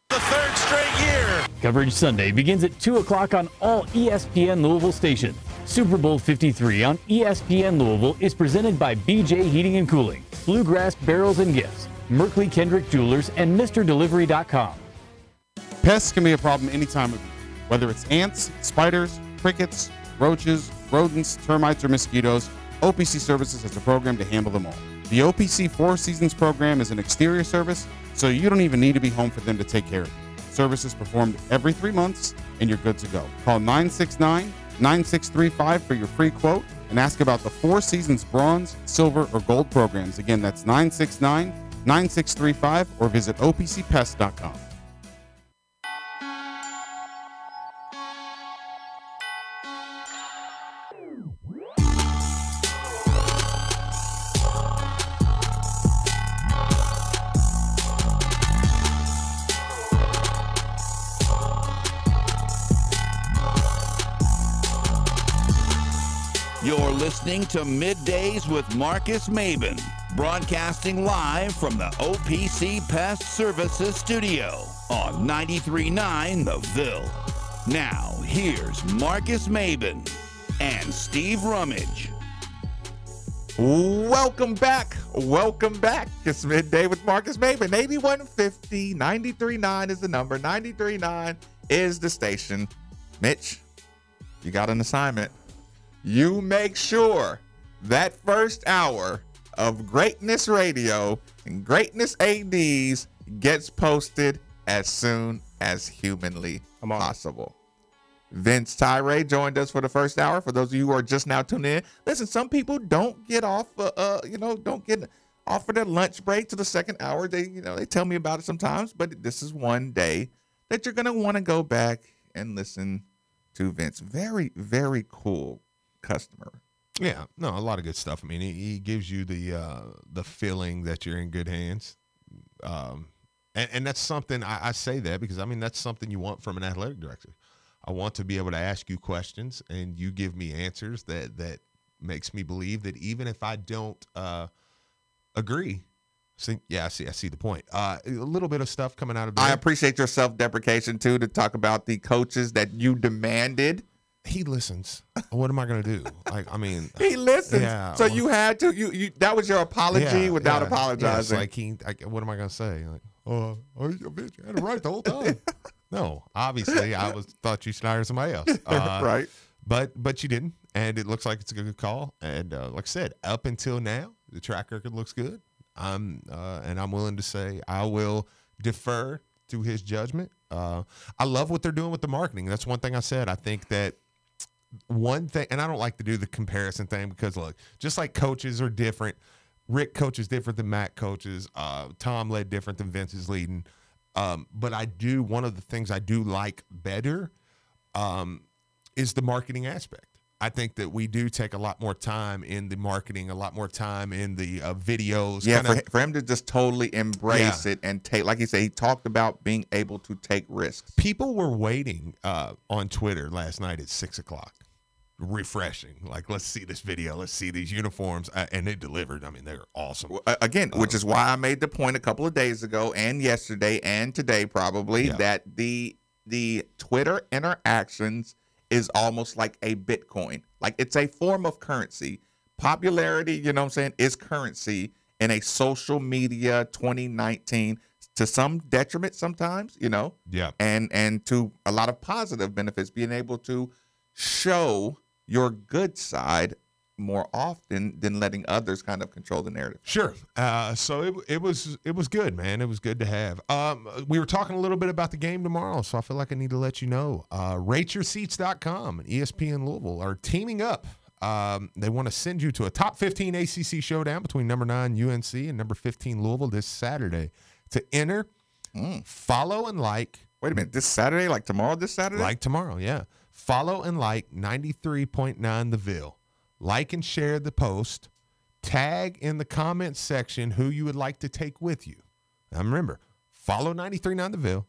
The third straight year. Coverage Sunday begins at 2 o'clock on all ESPN Louisville stations. Super Bowl 53 on ESPN Louisville is presented by BJ Heating and Cooling, Bluegrass Barrels and Gifts, Merkley Kendrick Jewelers, and MrDelivery.com. Pests can be a problem any time of year, whether it's ants, spiders, crickets, roaches, rodents, termites, or mosquitoes. OPC Services has a program to handle them all. The OPC Four Seasons program is an exterior service, so you don't even need to be home for them to take care of you. Service is performed every 3 months, and you're good to go. Call 969-9635 for your free quote and ask about the Four Seasons Bronze, Silver, or Gold programs. Again, that's 969-9635 or visit opcpest.com. You're listening to Middays with Marcus Maben, broadcasting live from the OPC Pest Services studio on 93.9 The Ville. Now, here's Marcus Maben and Steve Rummage. Welcome back. Welcome back. It's Midday with Marcus Maben. 8150 93.9 is the number. 93.9 is the station. Mitch, you got an assignment. You make sure that first hour of Greatness Radio and Greatness ADs gets posted as soon as humanly possible. Vince Tyree joined us for the first hour. For those of you who are just now tuning in, listen, some people don't get off, don't get off for their lunch break to the second hour. They tell me about it sometimes, but this is one day that you're going to want to go back and listen to Vince. Very, very cool customer. Yeah, no, a lot of good stuff. I mean, he gives you the feeling that you're in good hands. And that's something I say that because, I mean, that's something you want from an athletic director. I want to be able to ask you questions and you give me answers that makes me believe that even if I don't agree, I see the point. A little bit of stuff coming out of there. I appreciate your self-deprecation, too, to talk about the coaches that you demanded. He listens. What am I going to do? Like, I mean, he listens. Yeah, so you had to. You that was your apology without apologizing. Yeah, like what am I going to say? Like, bitch, you had it right the whole time. No, obviously, I thought you should hire somebody else. Right. But you didn't, and it looks like it's a good call. And like I said, up until now, the track record looks good. I'm willing to say I will defer to his judgment. I love what they're doing with the marketing. That's one thing I said. I think that one thing, and I don't like to do the comparison thing because, look, just like coaches are different, Rick coaches different than Matt coaches, Tom led different than Vince is leading. But one of the things I do like better is the marketing aspect. I think that we do take a lot more time in the marketing, a lot more time in the videos. Yeah, for him to just totally embrace it and take, like he said, he talked about being able to take risks. People were waiting on Twitter last night at 6 o'clock, refreshing. Like, let's see this video. Let's see these uniforms. And they delivered. I mean, they're awesome. Again, which is why I made the point a couple of days ago and yesterday and today probably that the Twitter interactions is almost like a Bitcoin. Like, it's a form of currency. Popularity, you know what I'm saying, is currency in a social media 2019, to some detriment sometimes, you know? Yeah. And to a lot of positive benefits, being able to show your good side more often than letting others kind of control the narrative. Sure. So it was good, man. It was good to have. We were talking a little bit about the game tomorrow, so I feel like I need to let you know. RateYourSeats.com and ESPN Louisville are teaming up. They want to send you to a top 15 ACC showdown between number 9 UNC and number 15 Louisville this Saturday. To enter, follow and like. Wait a minute, this Saturday? Like tomorrow, this Saturday? Like tomorrow, yeah. Follow and like 93.9 The Ville. Like and share the post. Tag in the comments section who you would like to take with you. Now remember, follow 93.9 The Ville.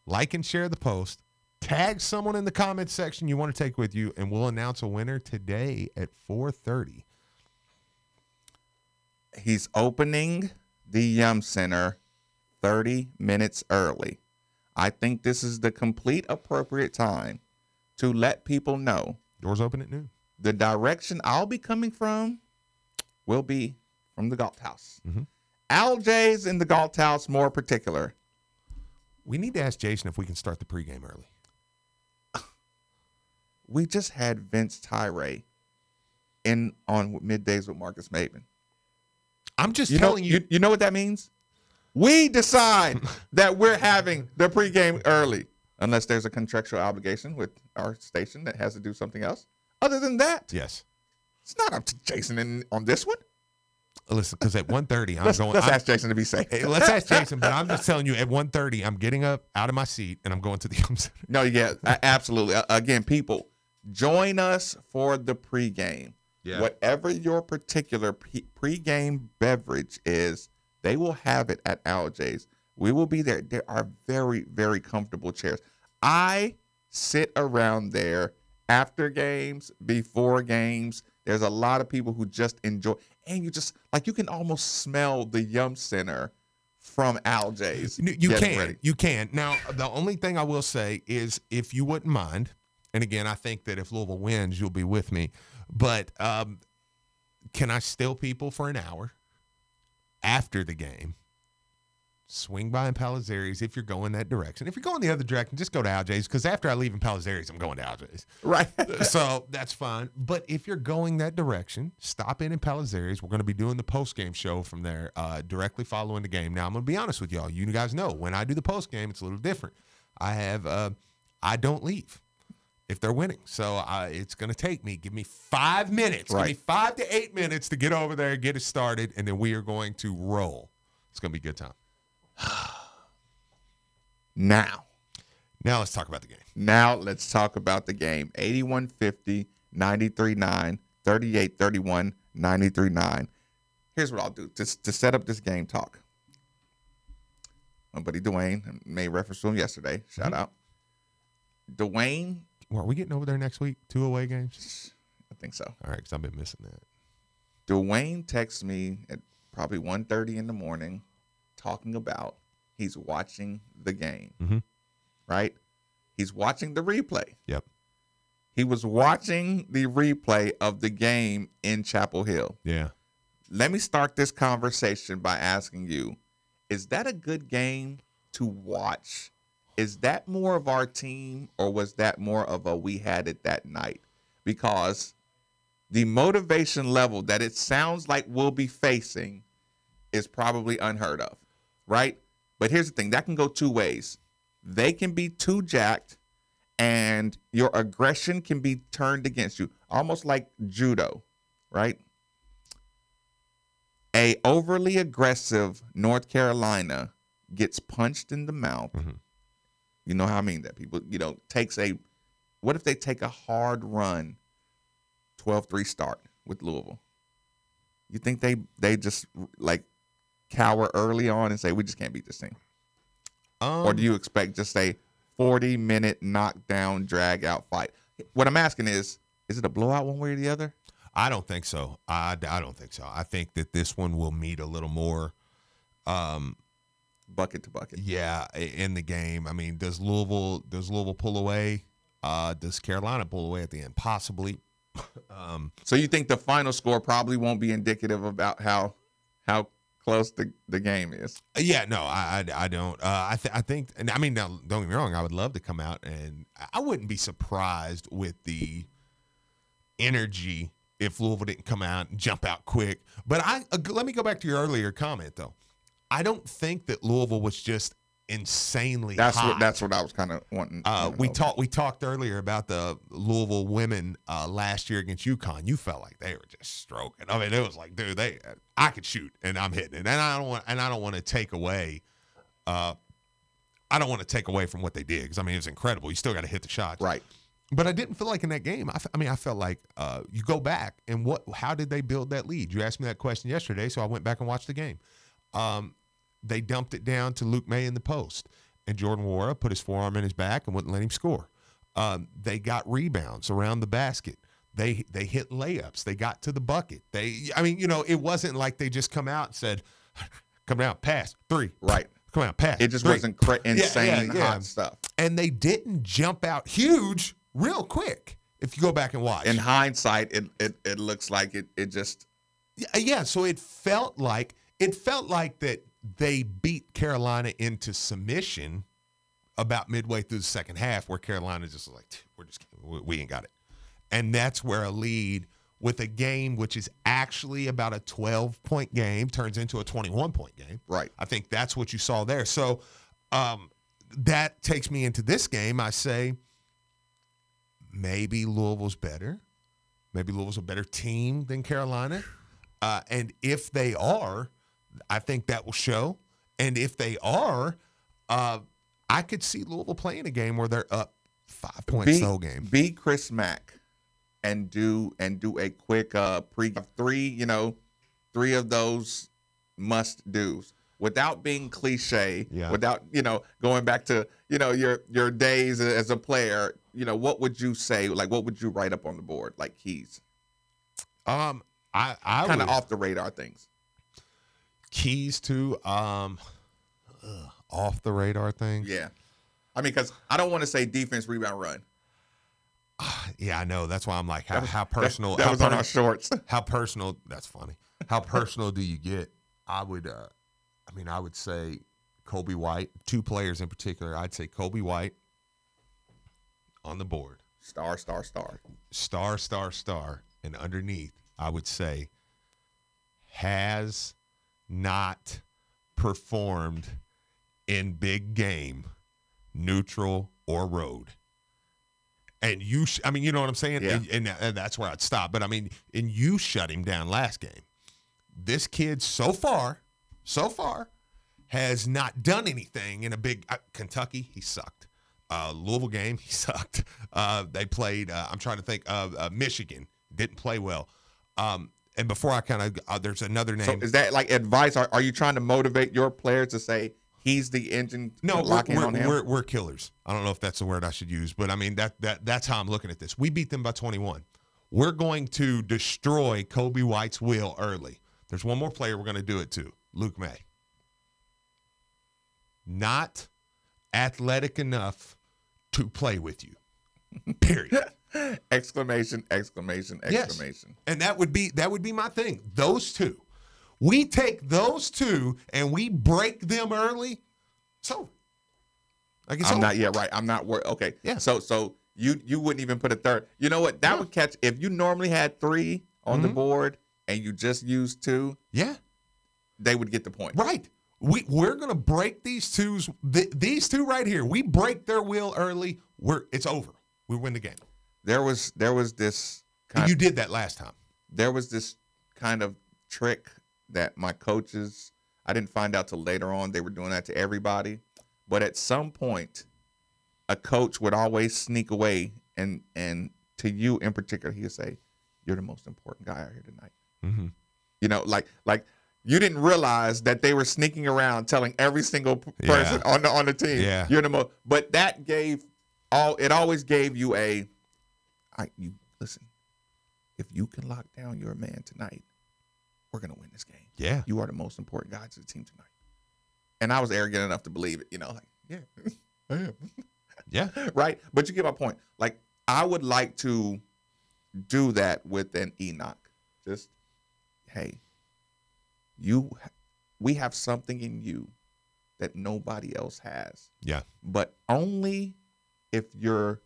Like and share the post. Tag someone in the comments section you want to take with you, and we'll announce a winner today at 4:30. He's opening the Yum Center 30 minutes early. I think this is the complete appropriate time to let people know. Doors open at noon. The direction I'll be coming from will be from the Galt House. Al J's in the Galt House more particular. We need to ask Jason if we can start the pregame early. We just had Vince Tyree in on Middays with Marcus Maben. I'm just telling you. You know what that means? We decide that we're having the pregame early, unless there's a contractual obligation with our station that has to do something else. Other than that, yes, it's not up to Jason on this one. Listen, because at 1:30, Let's ask Jason to be safe. Let's ask Jason, but I'm just telling you, at 1:30, I'm getting up out of my seat and I'm going to the Yum Center. No, yeah, absolutely. Again, people, join us for the pregame. Yeah. Whatever your particular pregame beverage is, they will have it at Al J's. We will be there. There are very, very comfortable chairs. I sit around there after games, before games. There's a lot of people who just enjoy, and you can almost smell the Yum Center from Al J's. You can. Now, the only thing I will say is, if you wouldn't mind, and again, I think that if Louisville wins, you'll be with me, but can I steal people for an hour after the game? Swing by in Palazzeri's if you're going that direction. If you're going the other direction, just go to Al J's, because after I leave in Palazzeri's, I'm going to Al J's. Right. So that's fine. But if you're going that direction, stop in Palazzeri's. We're going to be doing the post-game show from there directly following the game. Now, I'm going to be honest with y'all. You guys know when I do the post-game, it's a little different. I don't leave if they're winning. So it's going to give me 5 minutes. Right. Give me 5 to 8 minutes to get over there, get it started, and then we are going to roll. It's going to be a good time. Now let's talk about the game. 81-50, 93-9. 3831 939. Here's what I'll do to set up this game talk. My buddy Dwayne made reference to him yesterday. Shout out. Dwayne. Well, are we getting over there next week? 2 away games? I think so. All right, because I've been missing that. Dwayne texts me at probably 1:30 in the morning talking about he's watching the game, right? He's watching the replay. Yep. He was watching the replay of the game in Chapel Hill. Yeah. Let me start this conversation by asking you, is that a good game to watch? Is that more of our team, or was that more of a we had it that night? Because the motivation level that it sounds like we'll be facing is probably unheard of, right? But here's the thing. That can go two ways. They can be too jacked, and your aggression can be turned against you, almost like judo, right? A overly aggressive North Carolina gets punched in the mouth. You know how I mean that? People, takes a, what if they take a hard run, 12-3 start with Louisville? You think they just like cower early on and say, we just can't beat this team? Or do you expect just a 40-minute knockdown, drag-out fight? What I'm asking is it a blowout one way or the other? I don't think so. I don't think so. I think that this one will meet a little more bucket to bucket. Yeah, in the game. I mean, does Louisville pull away? Does Carolina pull away at the end? Possibly. So you think the final score probably won't be indicative about how close the game is? Yeah, no, I don't. I think, and I mean, now, don't get me wrong, I would love to come out, and I wouldn't be surprised with the energy if Louisville didn't come out and jump out quick. But let me go back to your earlier comment, though. I don't think that Louisville was just insanely hot. That's what I was kind of wanting. We talked earlier about the Louisville women last year against UConn. You felt like they were just stroking. I mean, it was like, dude, I could shoot and I'm hitting it, and I don't want to take away. I don't want to take away from what they did, because I mean, it was incredible. You still got to hit the shots, right? But I didn't feel like in that game. I felt like you go back and how did they build that lead? You asked me that question yesterday, so I went back and watched the game. They dumped it down to Luke May in the post, and Jordan Wara put his forearm in his back and wouldn't let him score. They got rebounds around the basket. They hit layups. They got to the bucket. It wasn't like they just come out and said, "Come down, pass, three." Right. Come out, pass. It just three. wasn't insane hot stuff. And they didn't jump out huge real quick. If you go back and watch, in hindsight, it looks like it just. Yeah. So it felt like that. They beat Carolina into submission about midway through the second half, where Carolina just was like, we ain't got it. And that's where a lead with a game which is actually about a 12-point game turns into a 21-point game. Right. I think that's what you saw there. So that takes me into this game. I say maybe Louisville's better. Maybe Louisville's a better team than Carolina. And if they are, I think that will show. And if they are, I could see Louisville playing a game where they're up 5 points the whole game. Be Chris Mack and do a quick three of those must do's without being cliche. Yeah. Without going back to your days as a player. What would you say? Like, what would you write up on the board? Like keys. I kind of off the radar things. Keys to off the radar things. Yeah, I mean, because I don't want to say defense, rebound, run. Yeah, I know. That's why I'm like, how personal. That was on our shorts. How personal? That's funny. How personal do you get? I would say Kobe White. 2 players in particular. I'd say Kobe White on the board. Star, star, star. Star, star, star. And underneath, I would say has not performed in big game, neutral or road. And you know what I'm saying? Yeah. And that's where I'd stop. But, and you shut him down last game. This kid so far has not done anything in a big Kentucky, he sucked. Louisville game, he sucked. They played, I'm trying to think of Michigan. didn't play well. And before I kind of, there's another name. So is that like advice? Are you trying to motivate your players to say he's the engine? No, lock in on him? we're killers. I don't know if that's the word I should use, but I mean that's how I'm looking at this. We beat them by 21. We're going to destroy Kobe White's will early. There's one more player we're going to do it to, Luke May. Not athletic enough to play with you. Period. Exclamation, exclamation, exclamation. Yes. And that would be my thing. Those two. We take those two and we break them early. So I'm not yet right. I'm not worried. Okay. Yeah. So you wouldn't even put a third. You know what? That would catch if you normally had 3 on the board and you just used 2. Yeah. They would get the point. Right. We're gonna break these twos. These two right here. We break their will early. It's over. We win the game. There was this. You did that last time. There was this kind of trick that my coaches. I didn't find out till later on. They were doing that to everybody, but at some point, a coach would always sneak away and to you in particular, he would say, "You're the most important guy out here tonight." Mm-hmm. You know, like. You didn't realize that they were sneaking around telling every single person on the team, "You're the most." But that it always gave you you listen. If you can lock down your man tonight, we're gonna win this game. Yeah, you are the most important guy to the team tonight. And I was arrogant enough to believe it. You know, I am. Yeah, right. But you get my point. Like I would like to do that with an Enoch. Just hey. We have something in you that nobody else has. Yeah. But only if you're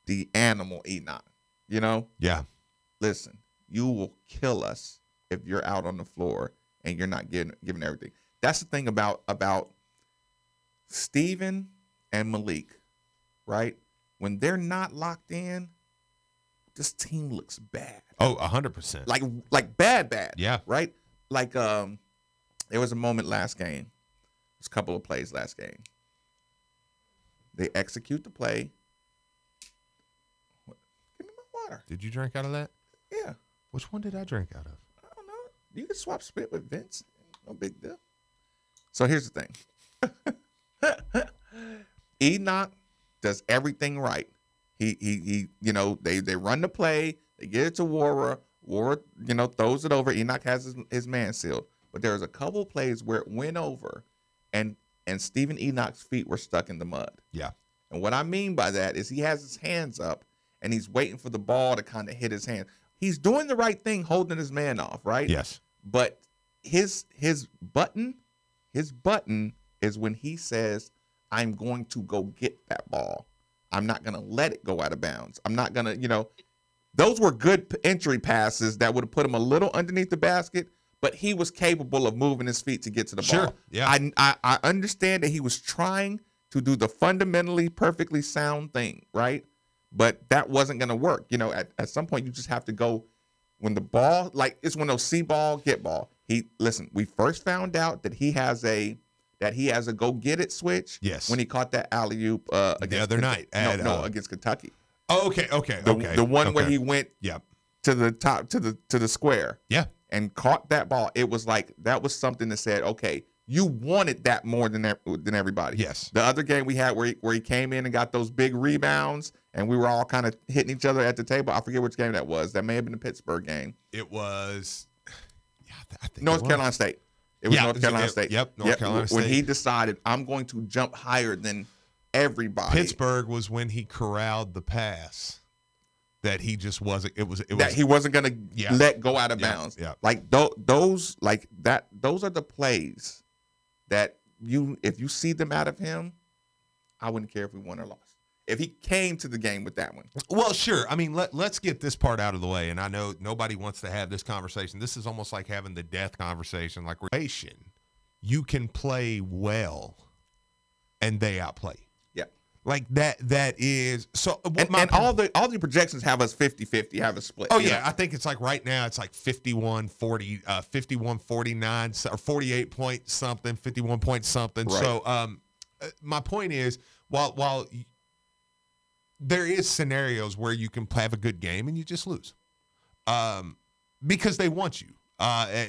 the animal Enoch, you know? Yeah. Listen, you will kill us if you're out on the floor and you're not giving everything. That's the thing about Steven and Malik, right? When they're not locked in, this team looks bad. Oh, 100%. Like bad. Yeah. Right? Like there was a moment last game. There's a couple of plays last game. They execute the play. Give me my water. Did you drink out of that? Yeah. Which one did I drink out of? I don't know. You can swap spit with Vince. No big deal. So here's the thing. Enoch does everything right. He you know, they run the play, they get it to Wara. Wara, you know, throws it over. Enoch has his man sealed. But there's a couple of plays where it went over and Stephen Enoch's feet were stuck in the mud. Yeah. And what I mean by that is he has his hands up and he's waiting for the ball to kind of hit his hand. He's doing the right thing, holding his man off, right? Yes. But his button is when he says, "I'm going to go get that ball. I'm not going to let it go out of bounds. I'm not going to, you know." Those were good entry passes that would have put him a little underneath the basket, but he was capable of moving his feet to get to the ball. Yeah. I understand that he was trying to do the fundamentally perfectly sound thing, right? But that wasn't going to work. You know, at some point you just have to go when the ball, like it's one of those see ball, get ball. We first found out that he has a go get it switch. Yes. When he caught that alley-oop the other night against Kentucky. Oh, okay. The one where he went to the top to the square. Yeah. And caught that ball. It was like that was something that said, okay, you wanted that more than everybody. Yes. The other game we had where he came in and got those big rebounds and we were all kind of hitting each other at the table. I forget which game that was. That may have been the Pittsburgh game. It was I think North Carolina State. It was North Carolina State. Yep, North Carolina State. When he decided, I'm going to jump higher than everybody. Pittsburgh was when he corralled the pass that he just wasn't. It was that he wasn't going to let go out of bounds. Yeah. Like those like that. Those are the plays that if you see them out of him, I wouldn't care if we won or lost. If he came to the game with that one. Well, sure. I mean, let's get this part out of the way. And I know nobody wants to have this conversation. This is almost like having the death conversation. Like, you can play well and they outplay. Yeah. Like that is so. And all the projections have us 50-50, have a split. Oh, yeah. I think it's like right now it's like 51-40, 51-49, or 48 point something, 51 point something. Right. So my point is, while there is scenarios where you can have a good game and you just lose. because they want you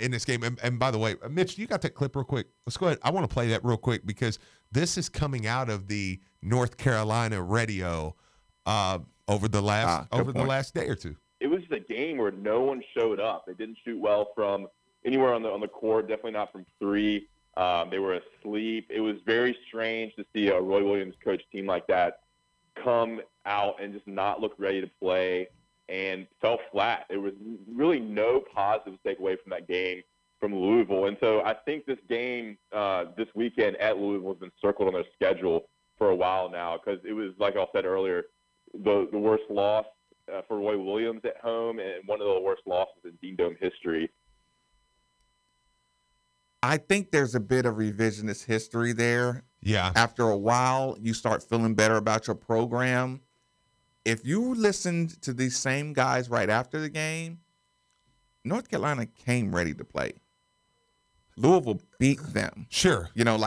in this game. And by the way, Mitch, you got that clip real quick? Let's go ahead. I want to play that real quick because this is coming out of the North Carolina radio over the last day or two. It was just a game where no one showed up. They didn't shoot well from anywhere on the court, definitely not from three. They were asleep. It was very strange to see a Roy Williams coach team like that come out and just not look ready to play and fell flat. There was really no positives to take away from that game from Louisville. And so I think this game this weekend at Louisville has been circled on their schedule for a while now because it was, like I said earlier, the worst loss for Roy Williams at home and one of the worst losses in Dean Dome history. I think there's a bit of revisionist history there. Yeah. After a while, you start feeling better about your program. If you listened to these same guys right after the game, North Carolina came ready to play. Louisville beat them. Sure. You know,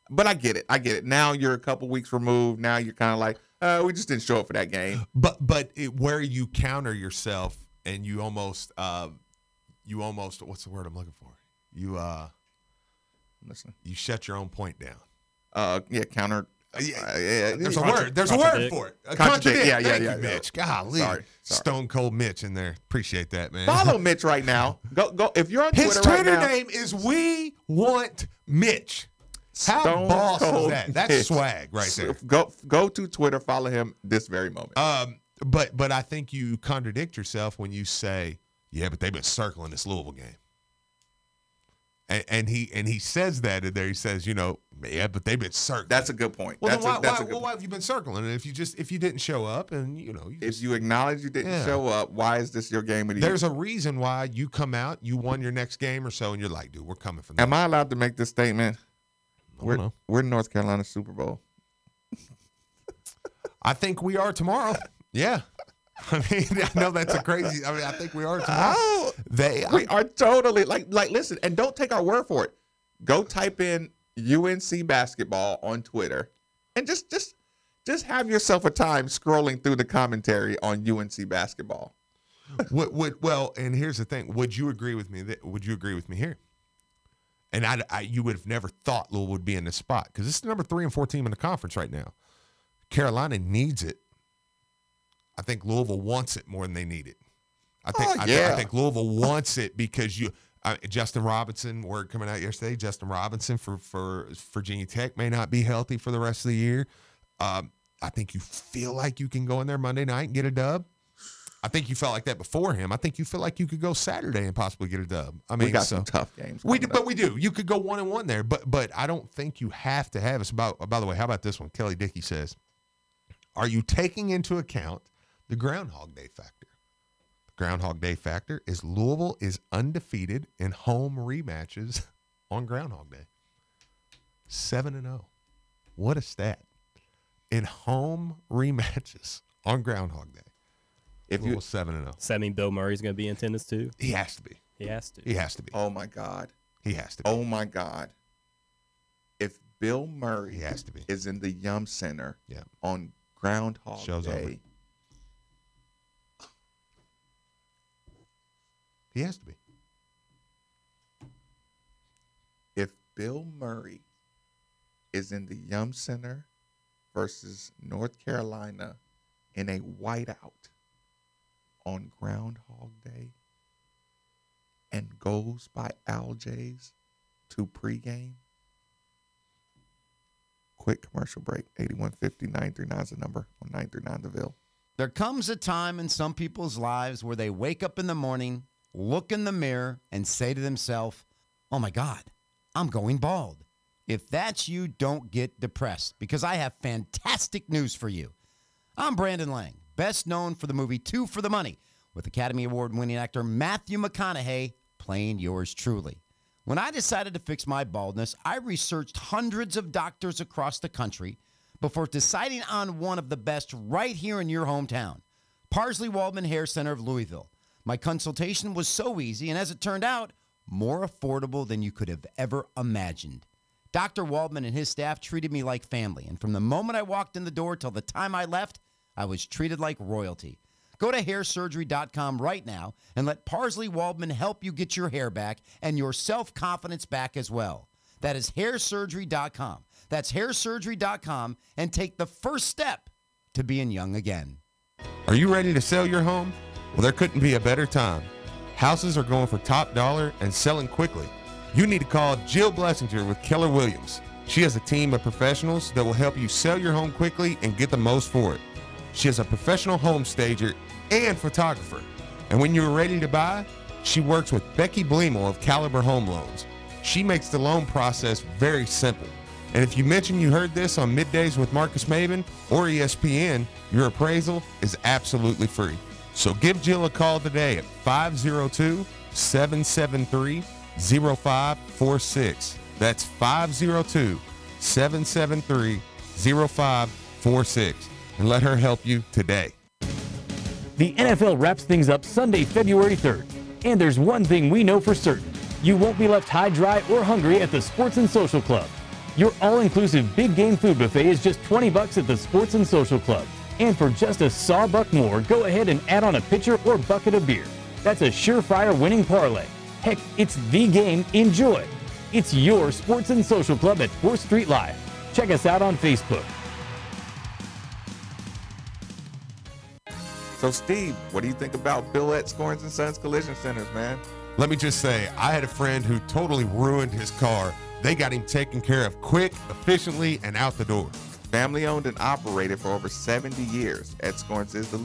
but I get it. Now you're a couple weeks removed. Now you're kind of like, we just didn't show up for that game. But where you counter yourself and you almost what's the word I'm looking for? Listen. You shut your own point down. Counter. There's a word. There's a word for it. Contradict. Yeah. Thank you, Mitch. Golly. Sorry. Stone Cold Mitch in there. Appreciate that, man. Follow Mitch right now. Go. If you're on His Twitter right Twitter now, name is We Want Mitch. How Stone boss is Cold that? That's Mitch. swag right there. Go to Twitter. Follow him this very moment. But I think you contradict yourself when you say, yeah, but they've been circling this Louisville game. And he says that in there. He says, yeah, but they've been circling. That's a good point. Well, That's why have you been circling? And if you didn't show up, and if you acknowledge you didn't show up, why is this your game? There's a reason why you come out, you won your next game or so, and you're like, dude, we're coming for that. Am I allowed to make this statement? We're in North Carolina Super Bowl. I think we are tomorrow. Yeah. I mean, I know that's a crazy. I mean, I think we are tomorrow. Oh, we are totally like. Listen, and don't take our word for it. Go type in UNC basketball on Twitter, and just have yourself a time scrolling through the commentary on UNC basketball. Well, and here's the thing. Would you agree with me? Would you agree with me here? And you would have never thought Louisville would be in this spot because this is the number 3 and 4 team in the conference right now. Carolina needs it. I think Louisville wants it more than they need it. I think Louisville wants it because Justin Robinson, word coming out yesterday, Justin Robinson for Virginia Tech may not be healthy for the rest of the year. I think you feel like you can go in there Monday night and get a dub. I think you felt like that before him. I think you feel like you could go Saturday and possibly get a dub. I mean, we got some tough games. We do. You could go 1-1 there, but I don't think you have to have us. By the way, how about this one? Kelly Dickey says, are you taking into account the Groundhog Day factor? The Groundhog Day factor is Louisville is undefeated in home rematches on Groundhog Day. 7-0. What a stat. In home rematches on Groundhog Day. If you 7-0. Does that mean Bill Murray's going to be in attendance too? He has to be. He has to. He has to be. Oh my God. He has to be. Oh my God. If Bill Murray he has to be. is in the Yum Center yeah. on Groundhog Show's Day. Over. He has to be. If Bill Murray is in the Yum Center versus North Carolina in a whiteout on Groundhog Day and goes by Al J's to pregame, quick commercial break. 8150-939 is the number on 939 The Ville. There comes a time in some people's lives where they wake up in the morning, look in the mirror, and say to themselves, oh my God, I'm going bald. If that's you, don't get depressed because I have fantastic news for you. I'm Brandon Lang, best known for the movie Two for the Money, with Academy Award-winning actor Matthew McConaughey playing yours truly. When I decided to fix my baldness, I researched hundreds of doctors across the country before deciding on one of the best right here in your hometown, Parsley Waldman Hair Center of Louisville. My consultation was so easy and, as it turned out, more affordable than you could have ever imagined. Dr. Waldman and his staff treated me like family, and from the moment I walked in the door till the time I left, I was treated like royalty. Go to hairsurgery.com right now and let Parsley Waldman help you get your hair back and your self-confidence back as well. That is hairsurgery.com. That's hairsurgery.com, and take the first step to being young again. Are you ready to sell your home? Well, there couldn't be a better time. Houses are going for top dollar and selling quickly. You need to call Jill Blessinger with Keller Williams. She has a team of professionals that will help you sell your home quickly and get the most for it. She is a professional home stager and photographer. And when you're ready to buy, she works with Becky Bleemel of Caliber Home Loans. She makes the loan process very simple. And if you mention you heard this on Middays with Marcus Maben or ESPN, your appraisal is absolutely free. So give Jill a call today at 502-773-0546. That's 502-773-0546. And let her help you today. The NFL wraps things up Sunday, February 3rd. And there's one thing we know for certain. You won't be left high, dry, or hungry at the Sports and Social Club. Your all-inclusive big game food buffet is just $20 at the Sports and Social Club. And for just a sawbuck more, go ahead and add on a pitcher or bucket of beer. That's a surefire winning parlay. Heck, it's the game. Enjoy. It's your Sports and Social Club at 4th Street Live. Check us out on Facebook. So, Steve, what do you think about Bill at Scorns and Sons Collision Centers, man? Let me just say, I had a friend who totally ruined his car. They got him taken care of quick, efficiently, and out the door. Family owned and operated for over 70 years. Ed Scorns is the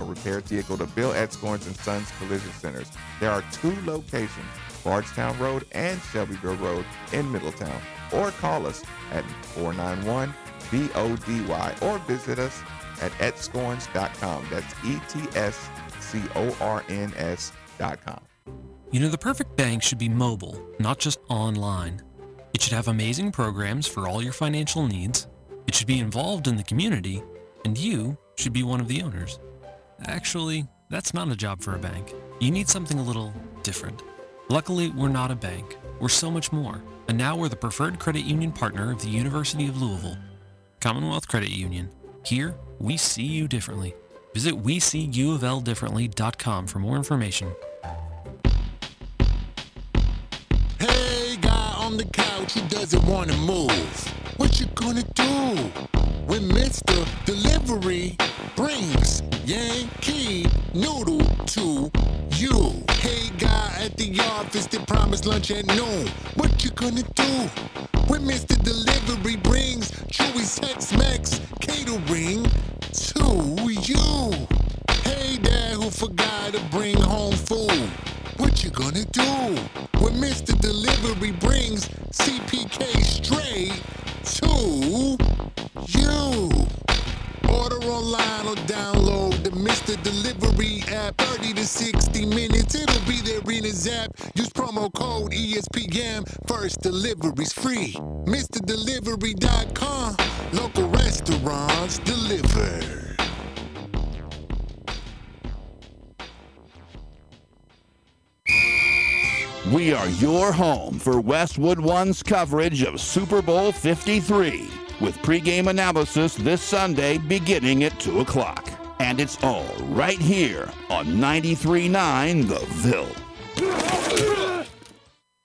repaired vehicle to Bill Ed Scorns and Sons Collision Centers. There are 2 locations, Bardstown Road and Shelbyville Road in Middletown. Or call us at 491-BODY or visit us at etscorns.com. That's ETSCORNS.com. You know, the perfect bank should be mobile, not just online. It should have amazing programs for all your financial needs. It should be involved in the community, and you should be one of the owners. Actually, that's not a job for a bank. You need something a little different. Luckily, we're not a bank. We're so much more. And now we're the preferred credit union partner of the University of Louisville. Commonwealth Credit Union. Here, we see you differently. Visit WeSeeUofLDifferently.com for more information. Hey, guy on the couch who doesn't want to move. What you gonna do when Mr. Delivery brings Yankee Noodle to you? Hey, guy at the office that promised lunch at noon. What you gonna do when Mr. Delivery brings Chewy's Tex-Mex catering to you? Hey, dad who forgot to bring home food. What you gonna do when Mr. Delivery brings CPK straight to you? Order online or download the Mr. Delivery app. 30 to 60 minutes, it'll be there in his app. Use promo code ESPN. First delivery's free. MrDelivery.com. Local restaurants deliver. We are your home for Westwood One's coverage of Super Bowl 53 with pregame analysis this Sunday beginning at 2 o'clock. And it's all right here on 93.9 The Ville.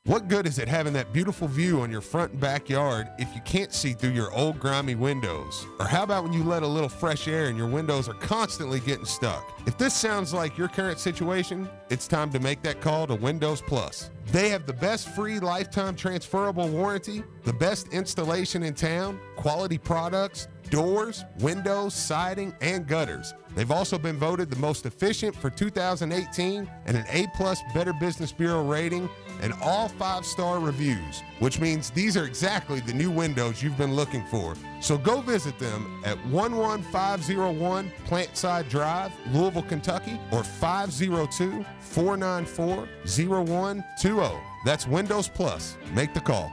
What good is it having that beautiful view on your front and backyard if you can't see through your old grimy windows? Or how about when you let a little fresh air and your windows are constantly getting stuck? If this sounds like your current situation, it's time to make that call to Windows Plus. They have the best free lifetime transferable warranty, the best installation in town, quality products, doors, windows, siding, and gutters. They've also been voted the most efficient for 2018 and an A+ Better Business Bureau rating and all 5-star reviews, which means these are exactly the new windows you've been looking for. So go visit them at 11501 Plantside Drive, Louisville, Kentucky, or 502-494-0120. That's Windows Plus. Make the call.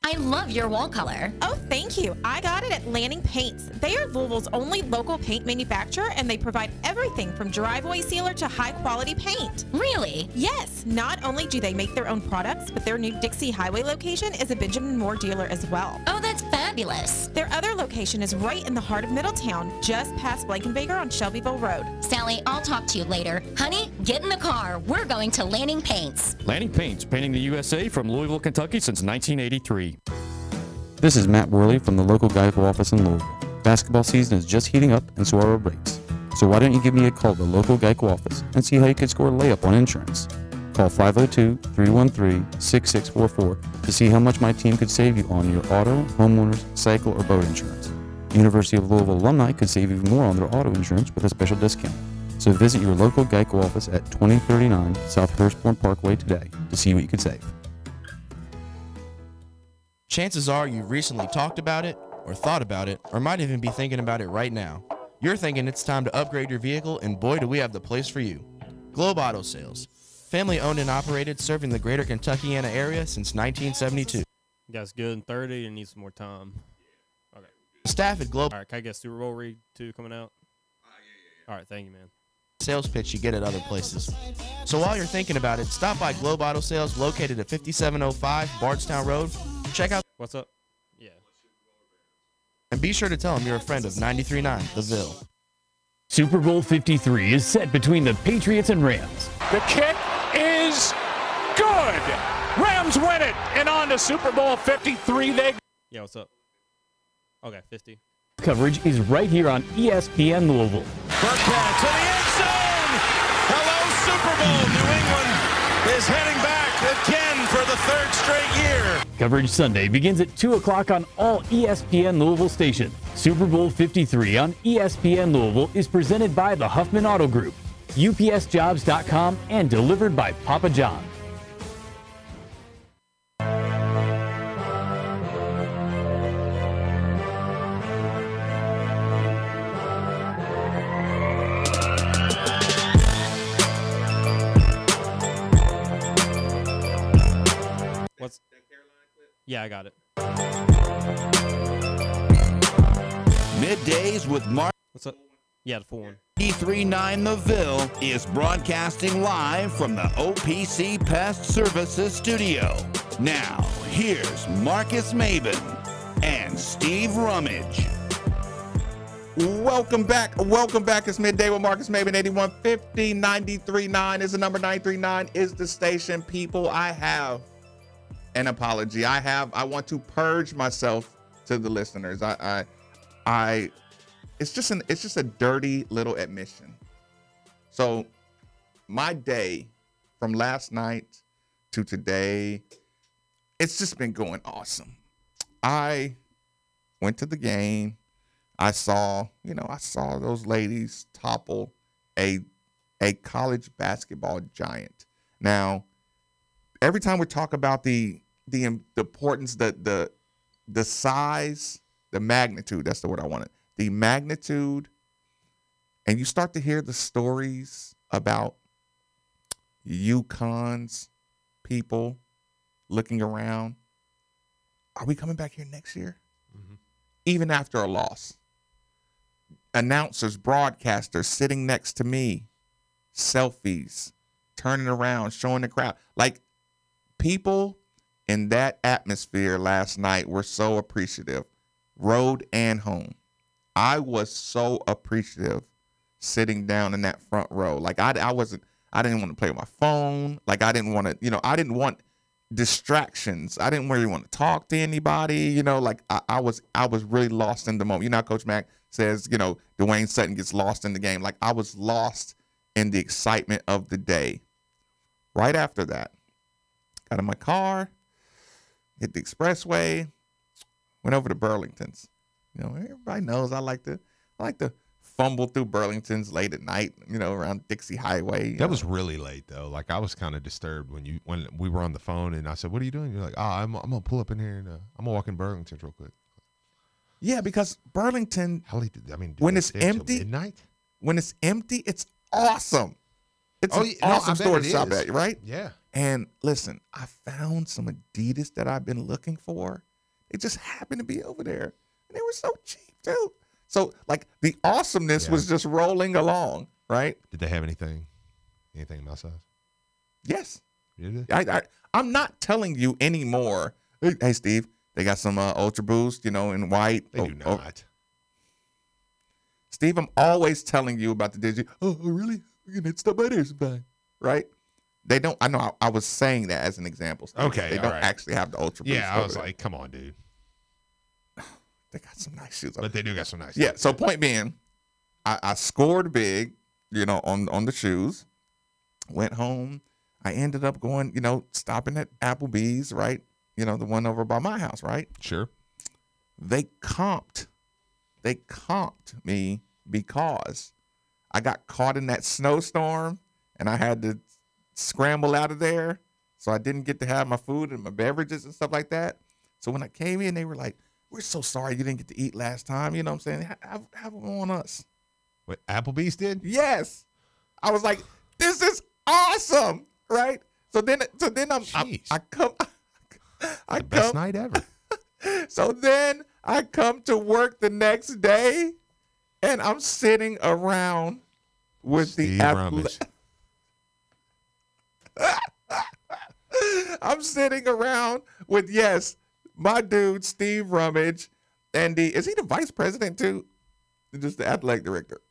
I love your wall color. Oh, thank you. I got it at Lanning Paints. They are Louisville's only local paint manufacturer, and they provide everything from driveway sealer to high-quality paint. Really? Yes. Not only do they make their own products, but their new Dixie Highway location is a Benjamin Moore dealer as well. Oh, that's fabulous. fabulous. Their other location is right in the heart of Middletown, just past Blankenbaker on Shelbyville Road. Sally, I'll talk to you later. Honey, get in the car. We're going to Lanning Paints. Lanning Paints, painting the USA from Louisville, Kentucky since 1983. This is Matt Worley from the local Geico office in Louisville. Basketball season is just heating up, and so are our rates. So why don't you give me a call at the local Geico office and see how you could score a layup on insurance? Call 502-313-6644 to see how much my team could save you on your auto, homeowners, cycle, or boat insurance. University of Louisville alumni could save even more on their auto insurance with a special discount. So visit your local Geico office at 2039 South Hurstbourne Parkway today to see what you could save. Chances are you've recently talked about it, or thought about it, or might even be thinking about it right now. You're thinking it's time to upgrade your vehicle, and boy, do we have the place for you. Globe Auto Sales. Family owned and operated, serving the greater Kentuckiana area since 1972. You guys good in 30 and need some more time? Okay. Staff at Globe. All right, can I get Super Bowl read 2 coming out? All right, thank you, man. Sales pitch you get at other places. So while you're thinking about it, stop by Globe Auto Sales located at 5705 Bardstown Road. Check out. What's up? Yeah. And be sure to tell them you're a friend of 93.9 The Ville. Super Bowl 53 is set between the Patriots and Rams. The kick is good. Rams win it, and on to Super Bowl 53. Yeah, what's up? Okay, 50. Coverage is right here on ESPN Louisville. Burkhead to the end zone. Hello, Super Bowl. New England is heading back again for the 3rd straight year. Coverage Sunday begins at 2 o'clock on all ESPN Louisville stations. Super Bowl 53 on ESPN Louisville is presented by the Huffman Auto Group, UPSJobs.com, and delivered by Papa John. What's? Yeah, I got it. Middays with Mark. What's up? Yeah, the full one. 93.9 The Ville is broadcasting live from the OPC Pest Services studio. Now, here's Marcus Maben and Steve Rummage. Welcome back. Welcome back. It's Midday with Marcus Maben. 8150 93.9 is the number. 93.9 is the station. People, I have an apology. I want to purge myself to the listeners. It's just a dirty little admission. So my day from last night to today, it's just been going awesome. I went to the game. I saw those ladies topple a college basketball giant. Now, every time we talk about the importance, the size, the magnitude, that's the word I wanted. The magnitude, and you start to hear the stories about UConn's people looking around. Are we coming back here next year? Mm-hmm. Even after a loss. Announcers, broadcasters sitting next to me, selfies, turning around, showing the crowd. Like, people in that atmosphere last night were so appreciative, road and home. I was so appreciative sitting down in that front row. Like, I didn't want to play with my phone. Like, I didn't want to, I didn't want distractions. I didn't really want to talk to anybody, like I was really lost in the moment. You know how Coach Mack says, Dwayne Sutton gets lost in the game. Like, I was lost in the excitement of the day. Right after that, got in my car, hit the expressway, went over to Burlington's. Everybody knows I like to fumble through Burlington's late at night, around Dixie Highway. That was really late though. Like, I was kind of disturbed when we were on the phone and I said, "What are you doing?" You're like, I'm gonna pull up in here and I'm gonna walk in Burlington real quick. Yeah, because Burlington, when it's empty, midnight? When it's empty, it's awesome. It's an awesome store to shop at, right? Yeah. And listen, I found some Adidas that I've been looking for. They just happened to be over there, and they were so cheap too. So, like, the awesomeness was just rolling along, right? Did they have anything in my size? Yes. Did they? I'm not telling you anymore. Hey, Steve, They got some Ultra Boost, in white. They do not. Steve, I'm always telling you about the Digi. Oh, really? You can stop by there sometime, right? They don't. I know. I was saying that as an example. Steve. Okay, They all don't right. actually have the Ultra Boost. Yeah, I over was there. like, come on, dude. They got some nice shoes. But they do got some nice. Yeah. So point being, I scored big, on the shoes. Went home. I ended up going, stopping at Applebee's, right? The one over by my house, right? Sure. They comped me because I got caught in that snowstorm and I had to scramble out of there. So I didn't get to have my food and my beverages and stuff like that. So when I came in, they were like, "We're so sorry you didn't get to eat last time." You know what I'm saying? Have them on us. What, Applebee's did? Yes. I was like, this is awesome, right? So then I come. The best night ever. So then I come to work the next day, and I'm sitting around with Steve the Rummage. I'm sitting around with my dude Steve Rummage, and is he the vice president too? Just the athletic director.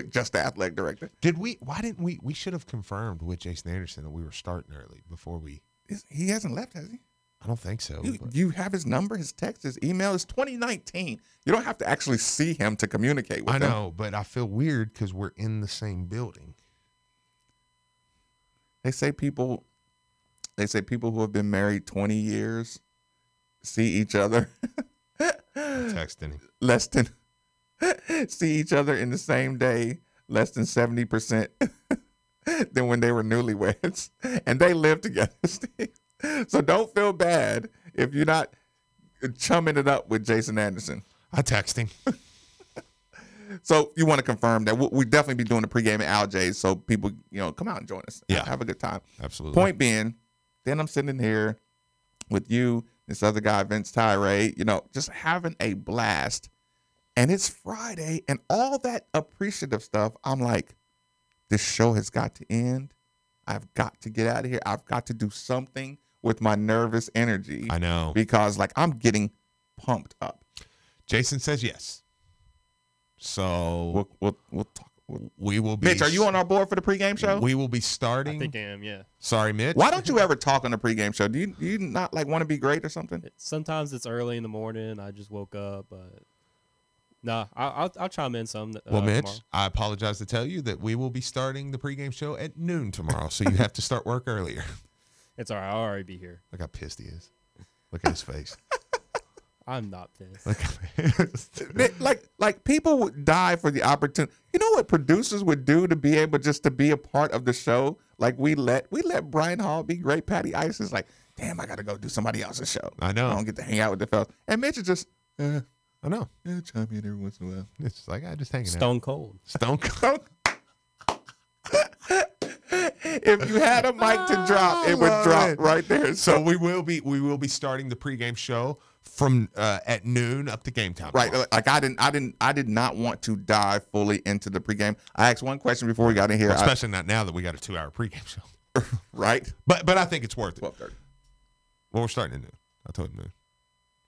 Just the athletic director. Why didn't we should have confirmed with Jason Anderson that we were starting early before we. He hasn't left, has he? I don't think so. You have his number, his text, his email. It's 2019. You don't have to actually see him to communicate with him. I know, but I feel weird because we're in the same building. They say people who have been married 20 years see each other. Texting him. See each other in the same day less than 70% than when they were newlyweds. And they live together, Steve. So don't feel bad if you're not chumming it up with Jason Anderson. I text him. So you want to confirm that we'll definitely be doing the pregame at Al J's, so people, come out and join us. Yeah. Have a good time. Absolutely. Point being, then I'm sitting here with you, this other guy, Vince Tyree, just having a blast. And it's Friday, and all that appreciative stuff, I'm like, this show has got to end. I've got to get out of here. I've got to do something with my nervous energy. I know. Because, I'm getting pumped up. Jason says yes. So we'll talk. We will be. Mitch, are you on our board for the pregame show? We will be starting. I think I am, yeah. Sorry, Mitch. Why don't you ever talk on the pregame show? Do you not want to be great or something? Sometimes it's early in the morning. I just woke up, but no, I'll chime in some. Well, Mitch, tomorrow. I apologize to tell you that we will be starting the pregame show at noon tomorrow, so you have to start work earlier. It's all right. I'll already be here. Look how pissed he is. Look at his face. I'm not pissed. like people would die for the opportunity. You know what producers would do to be able just to be a part of the show? Like we let Brian Hall be great. Patty Ice is like, damn, I gotta go do somebody else's show. I know. I don't get to hang out with the fellas. And Mitch is just, I know. Yeah, chime in every once in a while. It's just like I just hanging out. Stone cold. Stone cold. If you had a mic to drop, it would drop right there. So we will be starting the pregame show from at noon up to game time. Right. tomorrow. Like I did not want to dive fully into the pregame. I asked one question before we got in here. Well, especially not now that we got a 2-hour pregame show. Right. But I think it's worth it. 12:30. Well, we're starting at noon. I told him noon.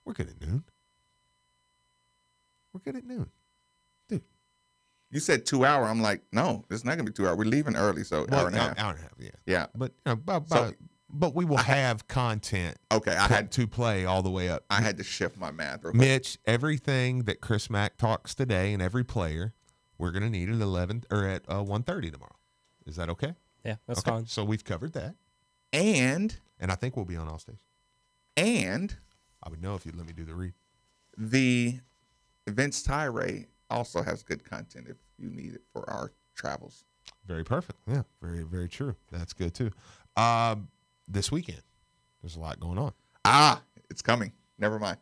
We're good at noon. We're good at noon. Dude. You said 2 hour. I'm like, no, it's not gonna be 2 hour. We're leaving early, so Well, hour and a half. Hour and a half, yeah. Yeah. But So- but we will have content. Okay, I had to play all the way up. I had to shift my math. Real quick. Mitch, everything that Chris Mack talks today and every player, we're going to need at 11 or at 1:30 tomorrow. Is that okay? Yeah, that's okay. fine. So we've covered that, And I think we'll be on all stations. And I would know if you'd let me do the read. The Vince Tyree also has good content if you need it for our travels. Very perfect. Yeah, very, very true. That's good too. This weekend, there's a lot going on. It's coming. Never mind.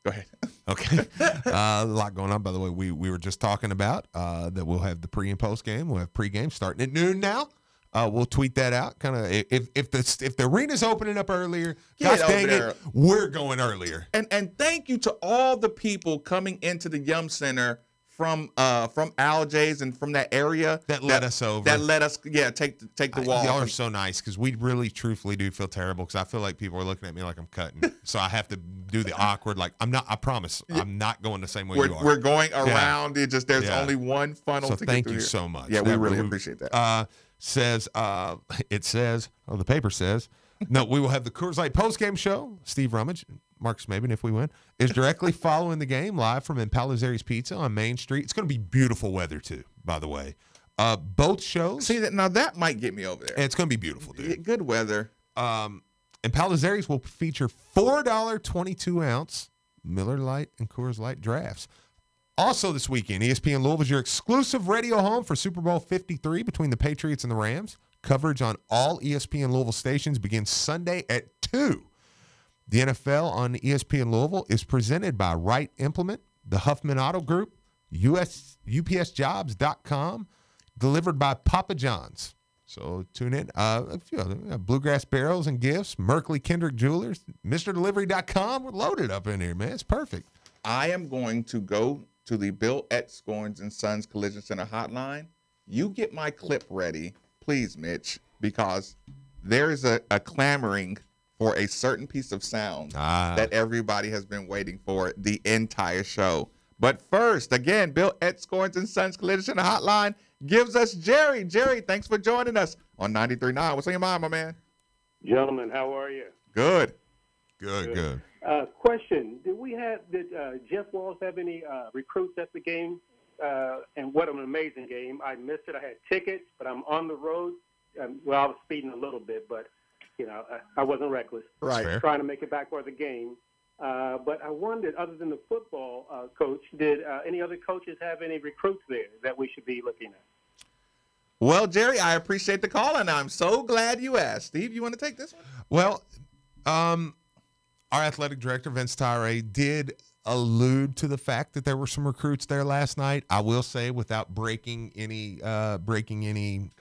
Go ahead. Okay. A lot going on. By the way, we were just talking about that we'll have the pre and post game. We'll have pregame starting at noon now. We'll tweet that out. Kind of if the arena's opening up earlier, gosh dang it, we're going earlier. And thank you to all the people coming into the Yum Center Aljays and from that area that led us over. That let us, take the wall. Y'all are so nice because we really, truthfully do feel terrible because I feel like people are looking at me like I'm cutting. So I have to do the awkward, like I'm not. I promise, I'm not going the same way you are. We're going around. It just there's only one funnel. So to thank get you through so here. much. Yeah, we really appreciate that. The paper says, no, we will have the Coors Light postgame show. Steve Rummage, Marcus Maben, if we win, is directly following the game live from Impalazzeri's Pizza on Main Street. It's going to be beautiful weather, too, by the way. Both shows. See, that might get me over there. And it's going to be beautiful, dude. Good weather. Impalazzeri's will feature $4 22-ounce Miller Lite and Coors Light drafts. Also this weekend, ESPN Louisville is your exclusive radio home for Super Bowl 53 between the Patriots and the Rams. Coverage on all ESPN Louisville stations begins Sunday at 2. The NFL on ESPN Louisville is presented by Wright Implement, the Huffman Auto Group, UPSJobs.com, delivered by Papa John's. So tune in. A few other Bluegrass Barrels and Gifts, Merkley Kendrick Jewelers, MrDelivery.com. We're loaded up in here, man. It's perfect. I am going to go to the Bill at Scorns and Sons Collision Center hotline. You get my clip ready, please, Mitch, because there is a clamoring for a certain piece of sound that everybody has been waiting for the entire show. But first, again, Bill at Scorns and Sons Collision Center hotline gives us Jerry. Jerry, thanks for joining us on 93.9. What's on your mind, my man? Gentlemen, how are you? Good. Good. Question: Did Jeff Walls have any recruits at the game? And what an amazing game! I missed it. I had tickets, but I'm on the road. I was speeding a little bit, but I wasn't reckless. Right. Trying to make it back for the game. But I wondered, other than the football coach, did any other coaches have any recruits there that we should be looking at? Well, Jerry, I appreciate the call, and I'm so glad you asked. Steve, you want to take this one? Well, our athletic director, Vince Tyree, did allude to the fact that there were some recruits there last night. I will say, without breaking any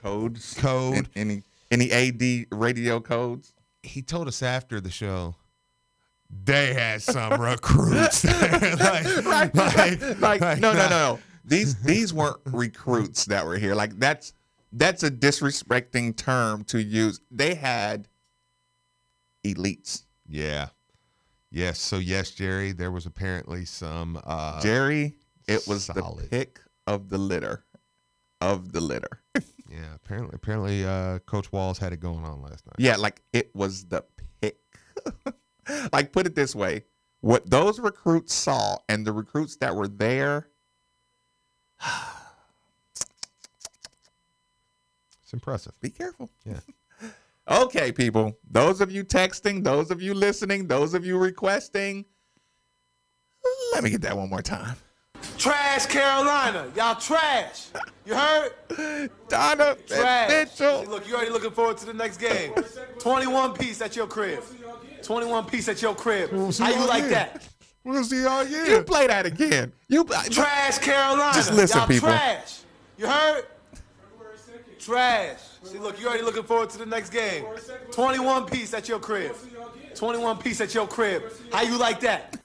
code, any AD radio codes. He told us after the show they had some recruits. No. These weren't recruits that were here. Like that's a disrespecting term to use. They had elites. Yeah. Yes. So yes, Jerry, there was apparently some Jerry, it was solid. The pick of the litter. Yeah, apparently Coach Walls had it going on last night. Yeah, like it was the pick. Like, put it this way. What those recruits saw and the recruits that were there, it's impressive. Be careful. Yeah. Okay, people. Those of you texting, those of you listening, those of you requesting, let me get that one more time. Trash Carolina. Y'all trash. You heard? Donna trash. Mitchell. See, look, you already looking forward to the next game. 21 piece at your crib. 21 piece at your crib. How you like that? We'll see y'all again. You play that again. Trash Carolina. Just listen, y'all people. Trash. You heard? Trash. See, look, you already looking forward to the next game. 21 piece at your crib. 21 piece at your crib. How you like that?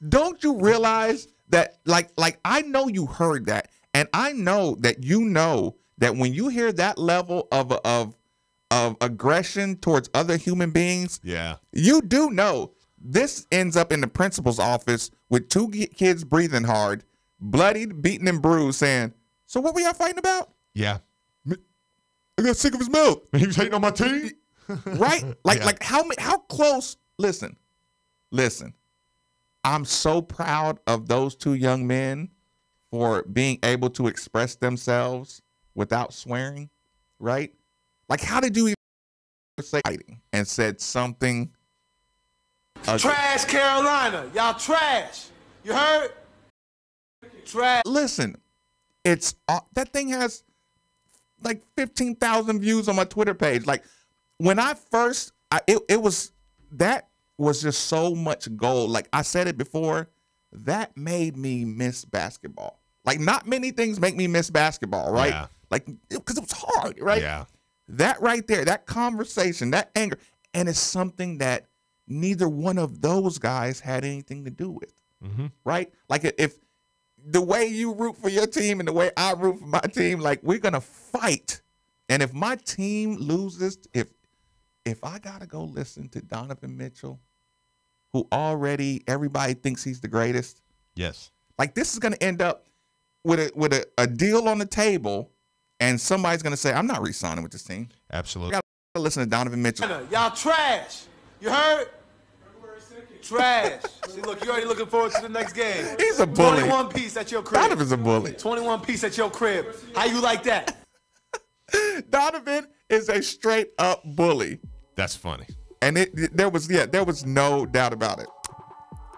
Don't you realize that, like I know you heard that, and I know that you know that when you hear that level of aggression towards other human beings, yeah, you do know this ends up in the principal's office with two kids breathing hard, bloodied, beaten, and bruised, saying, "So what were y'all fighting about?" Yeah, I got sick of his milk. He was hating on my team, right? Like how close? Listen. I'm so proud of those two young men for being able to express themselves without swearing, right? Like, how did you even say fighting and said something? Trash Carolina. Y'all trash. You heard? Trash. Listen, it's that thing has like 15,000 views on my Twitter page. Like, when I first, it was just so much gold. Like I said it before, that made me miss basketball. Like, not many things make me miss basketball, right? Yeah. Like, because it was hard, right? Yeah. That right there, that conversation, that anger, and it's something that neither one of those guys had anything to do with, right? Like, if the way you root for your team and the way I root for my team, like we're gonna fight. And if my team loses, if I gotta go listen to Donovan Mitchell, who already everybody thinks he's the greatest. Yes. Like this is gonna end up with a deal on the table, and somebody's gonna say, I'm not re-signing with this team. Absolutely. I gotta listen to Donovan Mitchell. Y'all trash. You heard? Trash. See, look, you already looking forward to the next game. He's a bully. 21 piece at your crib. Donovan's a bully. 21 piece at your crib. How you like that? Donovan is a straight up bully. That's funny. And there was no doubt about it.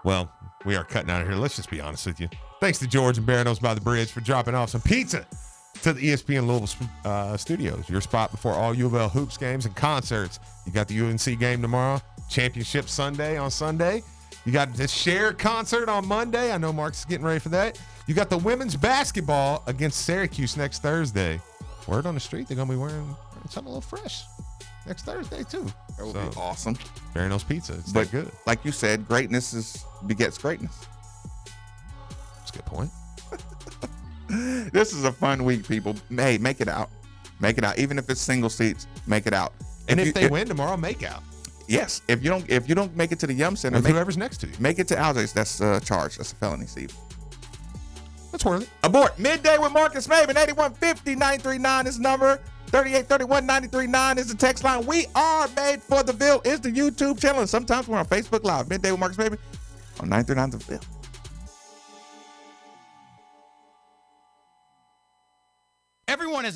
Well, we are cutting out of here. Let's just be honest with you. Thanks to George and Barrinos by the Bridge for dropping off some pizza to the ESPN Louisville studios. Your spot before all U of L hoops games and concerts. You got the UNC game tomorrow. Championship Sunday on Sunday. You got the shared concert on Monday. I know Mark's is getting ready for that. You got the women's basketball against Syracuse next Thursday. Word on the street, they're going to be wearing something a little fresh next Thursday, too. That would be awesome. Barrinos Pizza. It's but that good. Like you said, greatness begets greatness. That's a good point. This is a fun week, people. Hey, make it out. Make it out. Even if it's single seats, make it out. And if they win tomorrow, make out. Yes. If you don't make it to the Yum Center, whoever's next to you. Make it to Algiers. That's a charge. That's a felony, Steve. That's worth it. Abort. Midday with Marcus Maven. 8150-939 is the number. 3831-939 is the text line. We are made for the Ville is the YouTube channel. And sometimes we're on Facebook Live. Midday with Marcus Maven on 939 the Ville. Everyone has